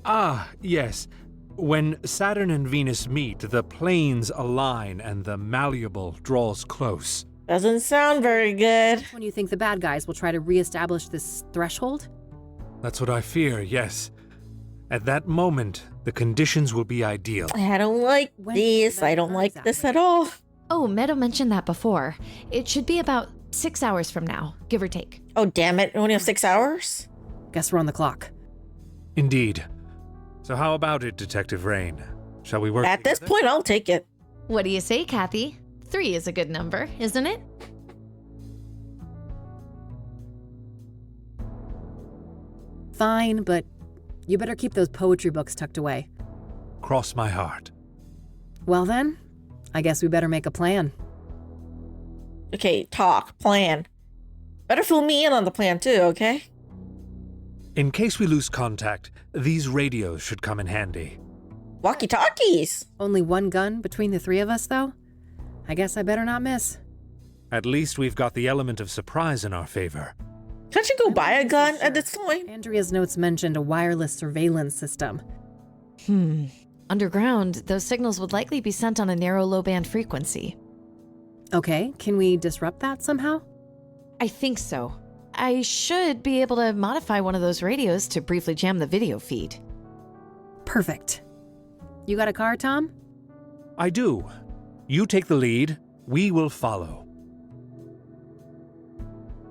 Ah, yes. When Saturn and Venus meet, the planes align and the malleable draws close. Doesn't sound very good. When you think the bad guys will try to reestablish this threshold? That's what I fear, yes. At that moment, the conditions will be ideal. I don't like this. I don't like this at all. Oh, Meadow mentioned that before. It should be about 6 hours from now, give or take. Oh, damn it. We only have 6 hours? Guess we're on the clock. Indeed. So how about it, Detective Rain? Shall we work At this point, I'll take it. What do you say, Kathy? 3 is a good number, isn't it? Fine, but you better keep those poetry books tucked away. Cross my heart. Well then, I guess we better make a plan. Okay, plan. Better fill me in on the plan too, okay? In case we lose contact, these radios should come in handy. Walkie-talkies. Only one gun between the three of us, though? I guess I better not miss. At least we've got the element of surprise in our favor. Can't you go buy a gun at this point? Andrea's notes mentioned a wireless surveillance system. Underground, those signals would likely be sent on a narrow low-band frequency. Okay, can we disrupt that somehow? I think so. I should be able to modify one of those radios to briefly jam the video feed. Perfect. You got a car, Tom? I do. You take the lead, we will follow.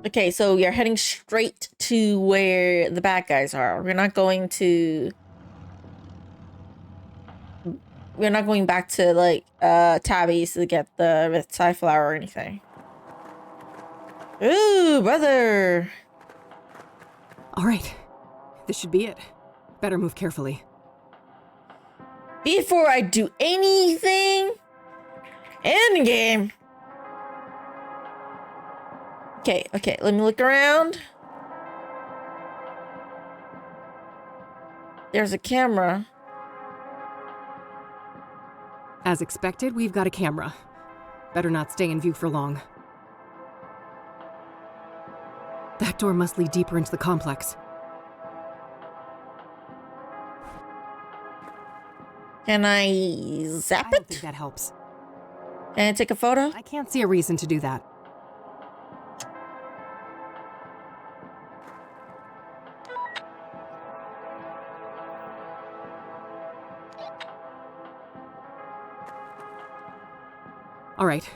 Okay, so you're heading straight to where the bad guys are. We're not going back to, like, Tabby's to get the Psyflower or anything. Ooh, brother! All right. This should be it. Better move carefully. Before I do anything, endgame. Okay, let me look around. There's a camera. As expected, we've got a camera. Better not stay in view for long. That door must lead deeper into the complex. Can I zap I don't it? think that helps. Can I take a photo? I can't see a reason to do that. All right,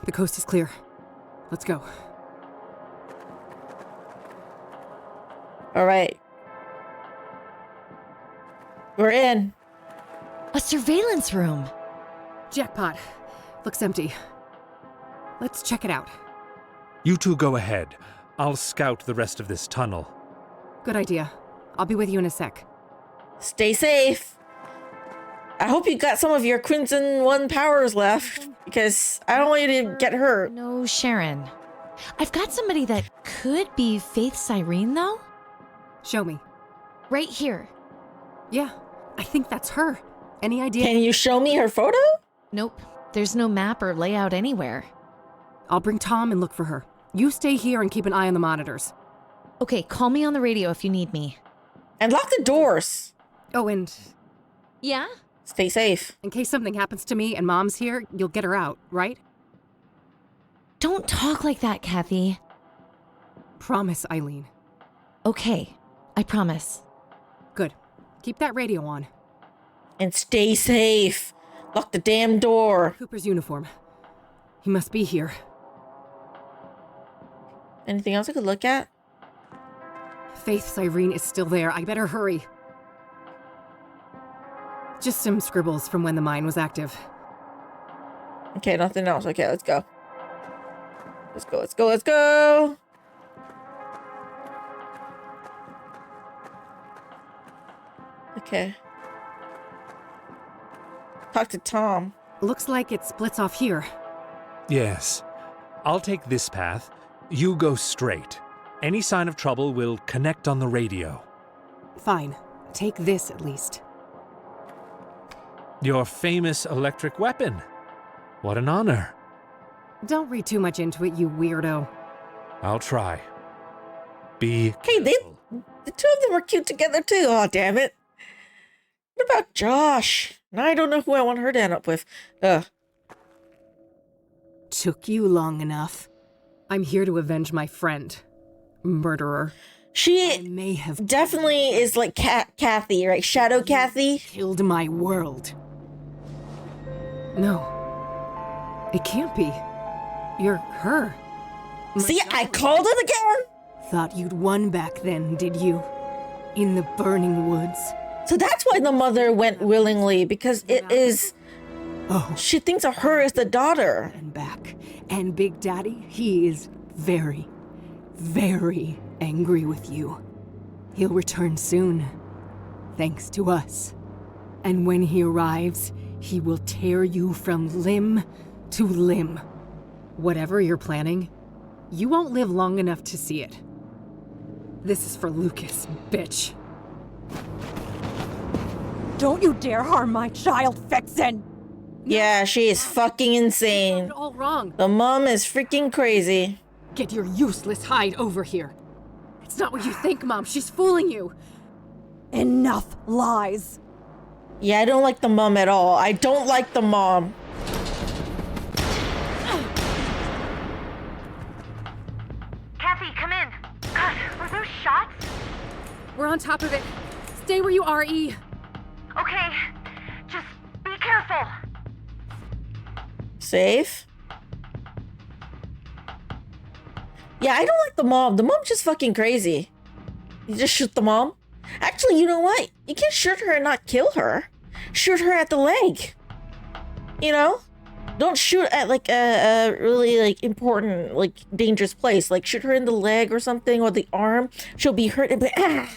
the coast is clear. Let's go. All right. We're in. A surveillance room. Jackpot. Looks empty. Let's check it out. You two go ahead. I'll scout the rest of this tunnel. Good idea. I'll be with you in a sec. Stay safe. I hope you got some of your Crimson 1 powers left, because I don't want you to get hurt. No, Sharon. I've got somebody that could be Faith Cyrene, though. Show me. Right here. Yeah, I think that's her. Any idea? Can you show me her photo? Nope. There's no map or layout anywhere. I'll bring Tom and look for her. You stay here and keep an eye on the monitors. Okay, call me on the radio if you need me. And lock the doors. Oh, and Yeah? Stay safe. in case something happens to me and Mom's here, you'll get her out, right? Don't talk like that, Kathy. Promise, Eileen. Okay, I promise. Good. Keep that radio on. And stay safe. Lock the damn door. Cooper's uniform. He must be here. Anything else I could look at? Faith Cyrene is still there. I better hurry. Just some scribbles from when the mine was active. Okay, nothing else. Okay, let's go. Let's go, let's go, let's go! Okay. Talk to Tom. Looks like it splits off here. Yes. I'll take this path. You go straight. Any sign of trouble will connect on the radio. Fine. Take this at least. Your famous electric weapon. What an honor. Don't read too much into it, you weirdo. I'll try. Be Hey, careful. the two of them were cute together too. Oh, damn it. What about Josh? Now I don't know who I want her to end up with. Took you long enough. I'm here to avenge my friend. Murderer. She I may have definitely is like Kathy, right? Shadow Kathy. killed my world. No. It can't be. You're her. See, I called it again. Thought you'd won back then, did you? In the burning woods. So that's why the mother went willingly, because it is... Oh. She thinks of her as the daughter. And back. And Big Daddy, he is very, very angry with you. He'll return soon. Thanks to us. And when he arrives, he will tear you from limb to limb. Whatever you're planning, you won't live long enough to see it. This is for Lucas, bitch. Don't you dare harm my child, Vixen! Yeah, she is fucking insane. You're all wrong. The mom is freaking crazy. Get your useless hide over here. It's not what you think, Mom. She's fooling you. Enough lies. Yeah, I don't like the mom at all. I don't like the mom. Kathy, come in. God, were those shots? We're on top of it. Stay where you are, E. Okay, just be careful. Safe. Yeah, I don't like the mom. The mom's just fucking crazy. You just shoot the mom? Actually, you know what? You can shoot her and not kill her. Shoot her at the leg. You know? Don't shoot at like a really like important, like dangerous place. Like shoot her in the leg or something, or the arm. She'll be hurt and be ah.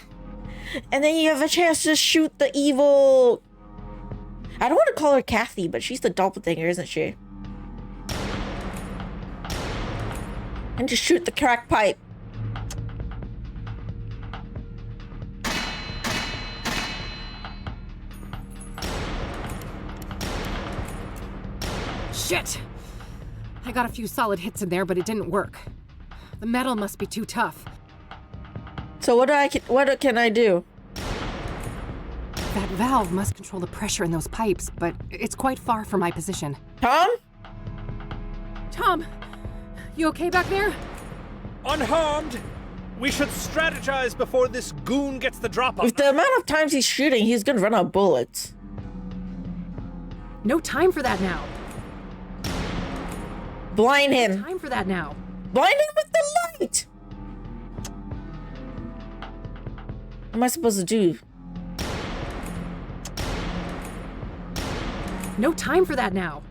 And then you have a chance to shoot the evil... I don't want to call her Kathy, but she's the doppelganger, isn't she? And just shoot the crack pipe. Shit! I got a few solid hits in there, but it didn't work. The metal must be too tough. So what can I do? That valve must control the pressure in those pipes, but it's quite far from my position. Tom? Tom! You okay back there? Unharmed! We should strategize before this goon gets the drop on With the amount of times he's shooting, he's gonna run out of bullets. No time for that now. Blind No him. time for that now. Blind him with the light! What am I supposed to do? No time for that now.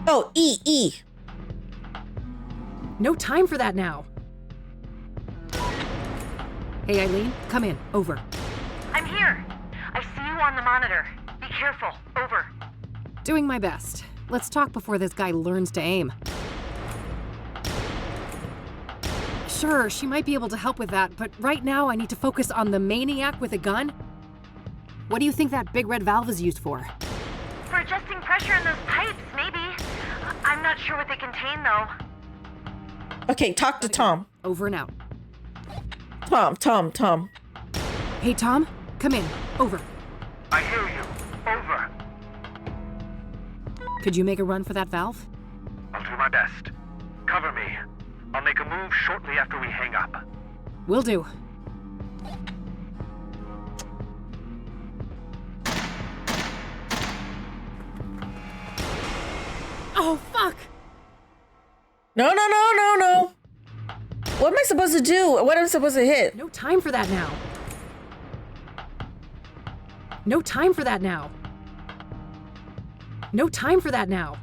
Oh, E. No time for that now. Hey, Eileen, come in. Over. I'm here. I see you on the monitor. Be careful. Over. Doing my best. Let's talk before this guy learns to aim. Sure, she might be able to help with that, but right now I need to focus on the maniac with a gun. What do you think that big red valve is used for? For adjusting pressure in those pipes, maybe. I'm not sure what they contain, though. Okay, talk to Tom. Over and out. Tom. Hey, Tom, come in. Over. I hear you. Over. Could you make a run for that valve? I'll do my best. Cover me. I'll make a move shortly after we hang up. Will do. Oh, fuck! No. What am I supposed to do? What am I supposed to hit? No time for that now. No time for that now. No time for that now.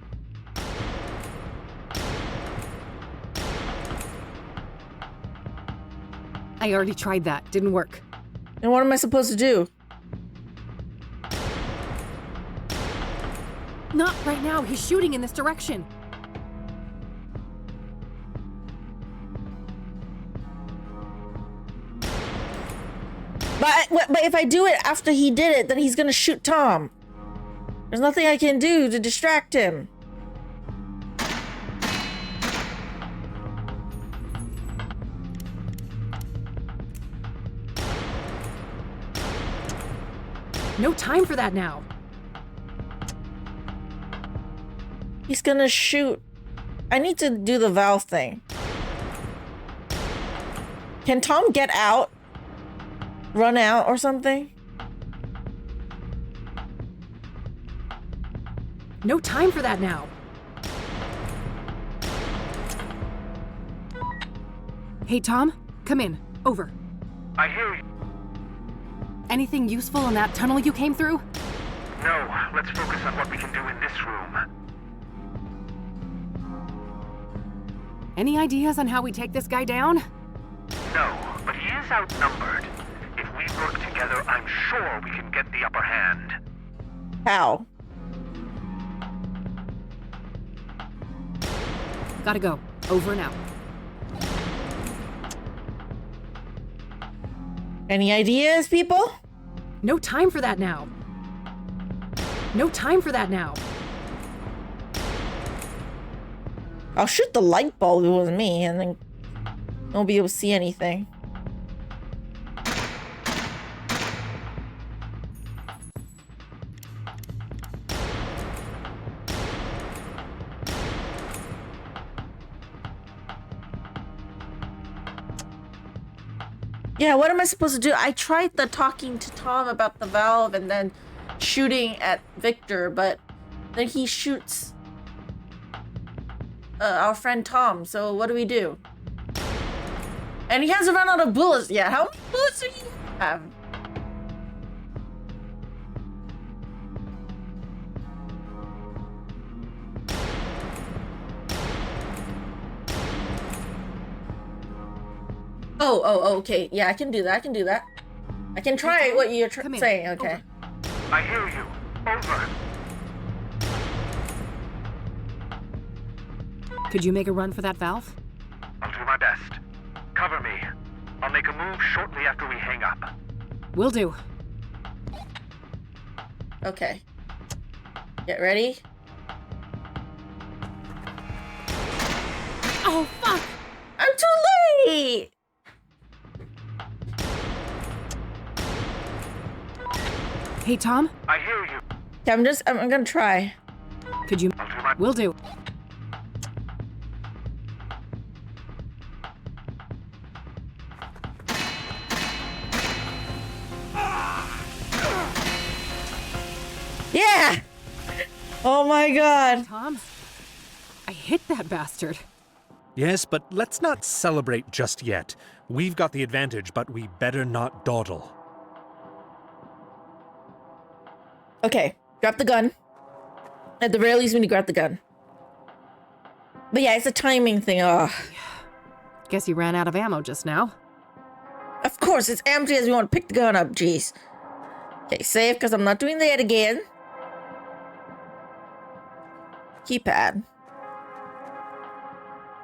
I already tried that. Didn't work. And what am I supposed to do? Not right now. He's shooting in this direction. But if I do it after he did it, then he's gonna shoot Tom. There's nothing I can do to distract him. No time for that now. He's gonna shoot. I need to do the valve thing. Can Tom get out? Run out or something? No time for that now. Hey, Tom, come in. Over. I hear you. Anything useful in that tunnel you came through? No, let's focus on what we can do in this room. Any ideas on how we take this guy down? No, but he is outnumbered. If we work together, I'm sure we can get the upper hand. How? Gotta go. Over and out. Any ideas, people? No time for that now. No time for that now. I'll shoot the light bulb if it was me, and then I won't be able to see anything. Yeah, what am I supposed to do? I tried the talking to Tom about the valve and then shooting at Victor, but then he shoots our friend Tom, so what do we do? And he hasn't run out of bullets yet. How many bullets do you have? Oh, okay. Yeah, I can do that. I can try what you're saying. Okay. Over. I hear you. Over. Could you make a run for that valve? I'll do my best. Cover me. I'll make a move shortly after we hang up. Will do. Okay. Get ready. Oh, fuck! I'm too late! Hey, Tom? I hear you. Okay, I'm gonna try. Could you... I'll do my... Will do. Yeah! Oh my god. Tom, I hit that bastard. Yes, but let's not celebrate just yet. We've got the advantage, but we better not dawdle. Okay, grab the gun. At the very least, we need to grab the gun. But yeah, it's a timing thing. Ugh. Guess you ran out of ammo just now. Of course, it's empty as we want to pick the gun up, jeez. Okay, save, because I'm not doing that again. Keypad.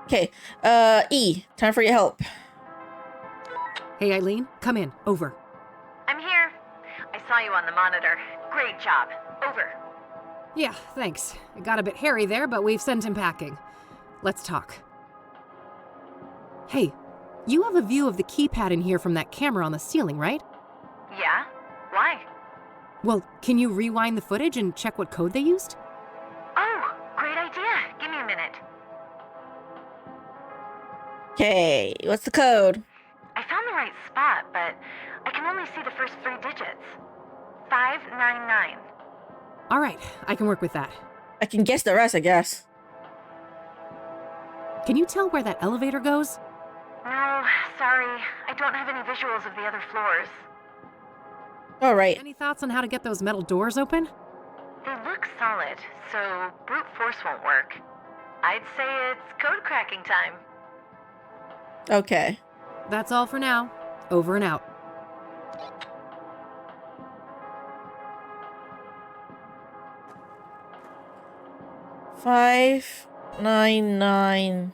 Okay, E, time for your help. Hey, Eileen, come in. Over. I'm here. I saw you on the monitor. Great job. Over. Yeah, thanks. It got a bit hairy there, but we've sent him packing. Let's talk. Hey, you have a view of the keypad in here from that camera on the ceiling, right? Yeah? Why? Well, can you rewind the footage and check what code they used? Oh, great idea. Give me a minute. Okay, what's the code? I found the right spot, but I can only see the first 3 digits. 599. All right, I can work with that. I can guess the rest, I guess. Can you tell where that elevator goes? No, sorry. I don't have any visuals of the other floors. All right. Any thoughts on how to get those metal doors open? They look solid, so brute force won't work. I'd say it's code cracking time. Okay. That's all for now. Over and out. Five, 9, 9.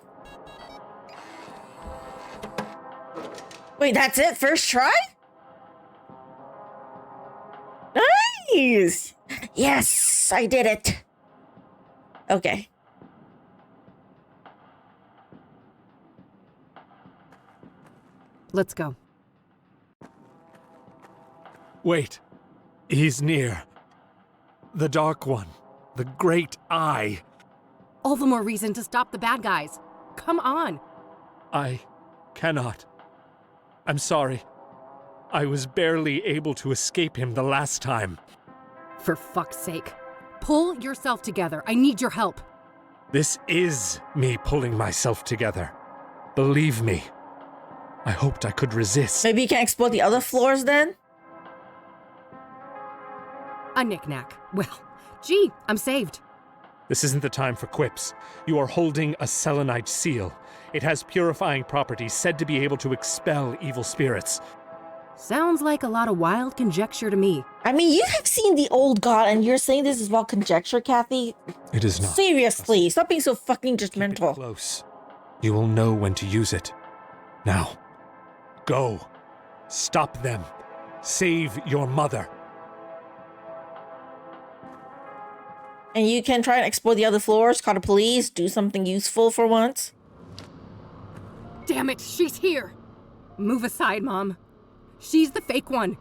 Wait, that's it? First try? Nice! Yes, I did it. Okay. Let's go. Wait. He's near. The Dark One. The Great Eye. All the more reason to stop the bad guys. Come on. I cannot. I'm sorry. I was barely able to escape him the last time. For fuck's sake. Pull yourself together. I need your help. This is me pulling myself together. Believe me. I hoped I could resist. Maybe you can explore the other floors then? A knick-knack. Well, gee, I'm saved. This isn't the time for quips. You are holding a selenite seal. It has purifying properties said to be able to expel evil spirits. Sounds like a lot of wild conjecture to me. I mean, you have seen the old god and you're saying this is about conjecture, Kathy? It is not. Seriously, stop being so fucking Keep it judgmental. close. You will know when to use it. Now, go. Stop them. Save your mother. And you can try and explore the other floors, call the police, do something useful for once. Damn it, she's here. Move aside, Mom. She's the fake one.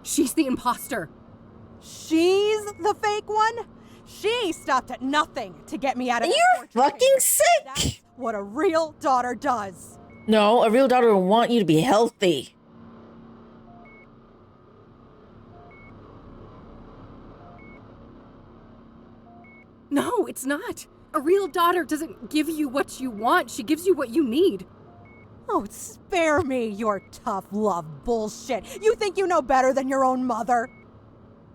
She's the imposter. She's the fake one? She stopped at nothing to get me out of You're fucking sick. That's what a real daughter does. No, a real daughter will want you to be healthy. No, it's not. A real daughter doesn't give you what you want. She gives you what you need. Oh, spare me your tough love bullshit. You think you know better than your own mother?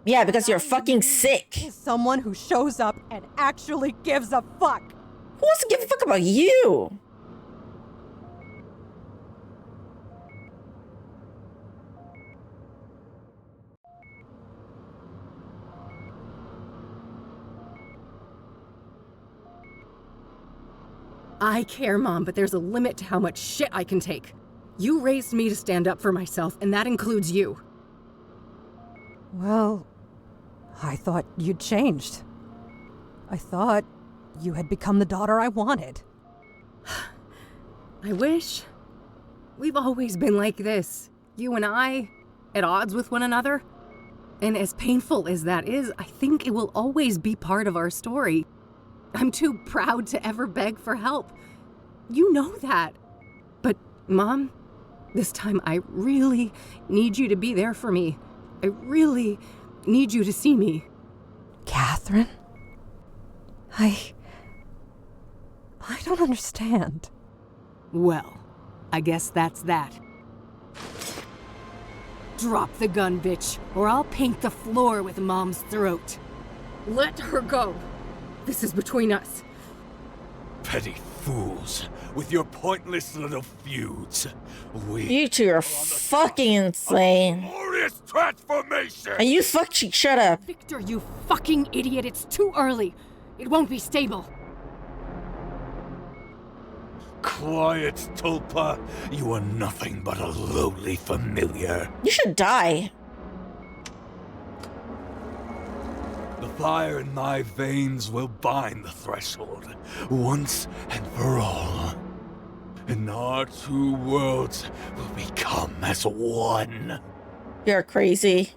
Yeah, because you're fucking sick. Is someone who shows up and actually gives a fuck. Who wants to give a fuck about you? I care, Mom, but there's a limit to how much shit I can take. You raised me to stand up for myself, and that includes you. Well, I thought you'd changed. I thought you had become the daughter I wanted. I wish. We've always been like this. You and I, at odds with one another. And as painful as that is, I think it will always be part of our story. I'm too proud to ever beg for help. You know that. But, Mom, this time I really need you to be there for me. I really need you to see me. Catherine? I don't understand. Well, I guess that's that. Drop the gun, bitch, or I'll paint the floor with Mom's throat. Let her go. This is between us. Petty fools, with your pointless little feuds. You two are fucking insane. Glorious transformation! And you shut up. Victor, you fucking idiot, it's too early. It won't be stable. Quiet, Tulpa. You are nothing but a lowly familiar. You should die. The fire in my veins will bind the threshold, once and for all. And our two worlds will become as one. You're crazy.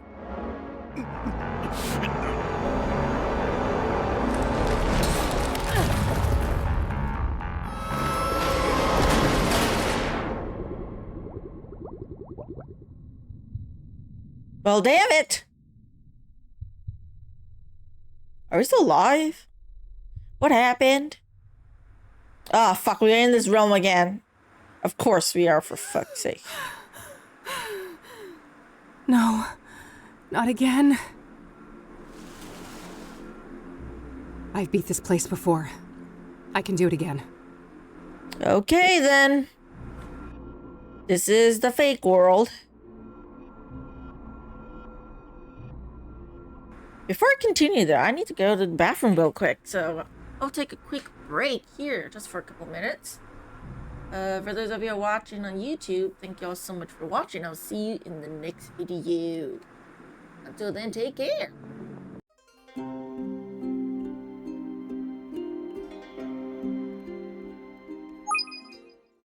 Well, damn it. Are we still alive? What happened? Ah, fuck, we're in this realm again. Of course we are, for fuck's sake. No, not again. I've beat this place before. I can do it again. Okay, then. This is the fake world. Before I continue though, I need to go to the bathroom real quick, so I'll take a quick break here just for a couple minutes. For those of you watching on YouTube, thank you all so much for watching. I'll see you in the next video. Until then, take care.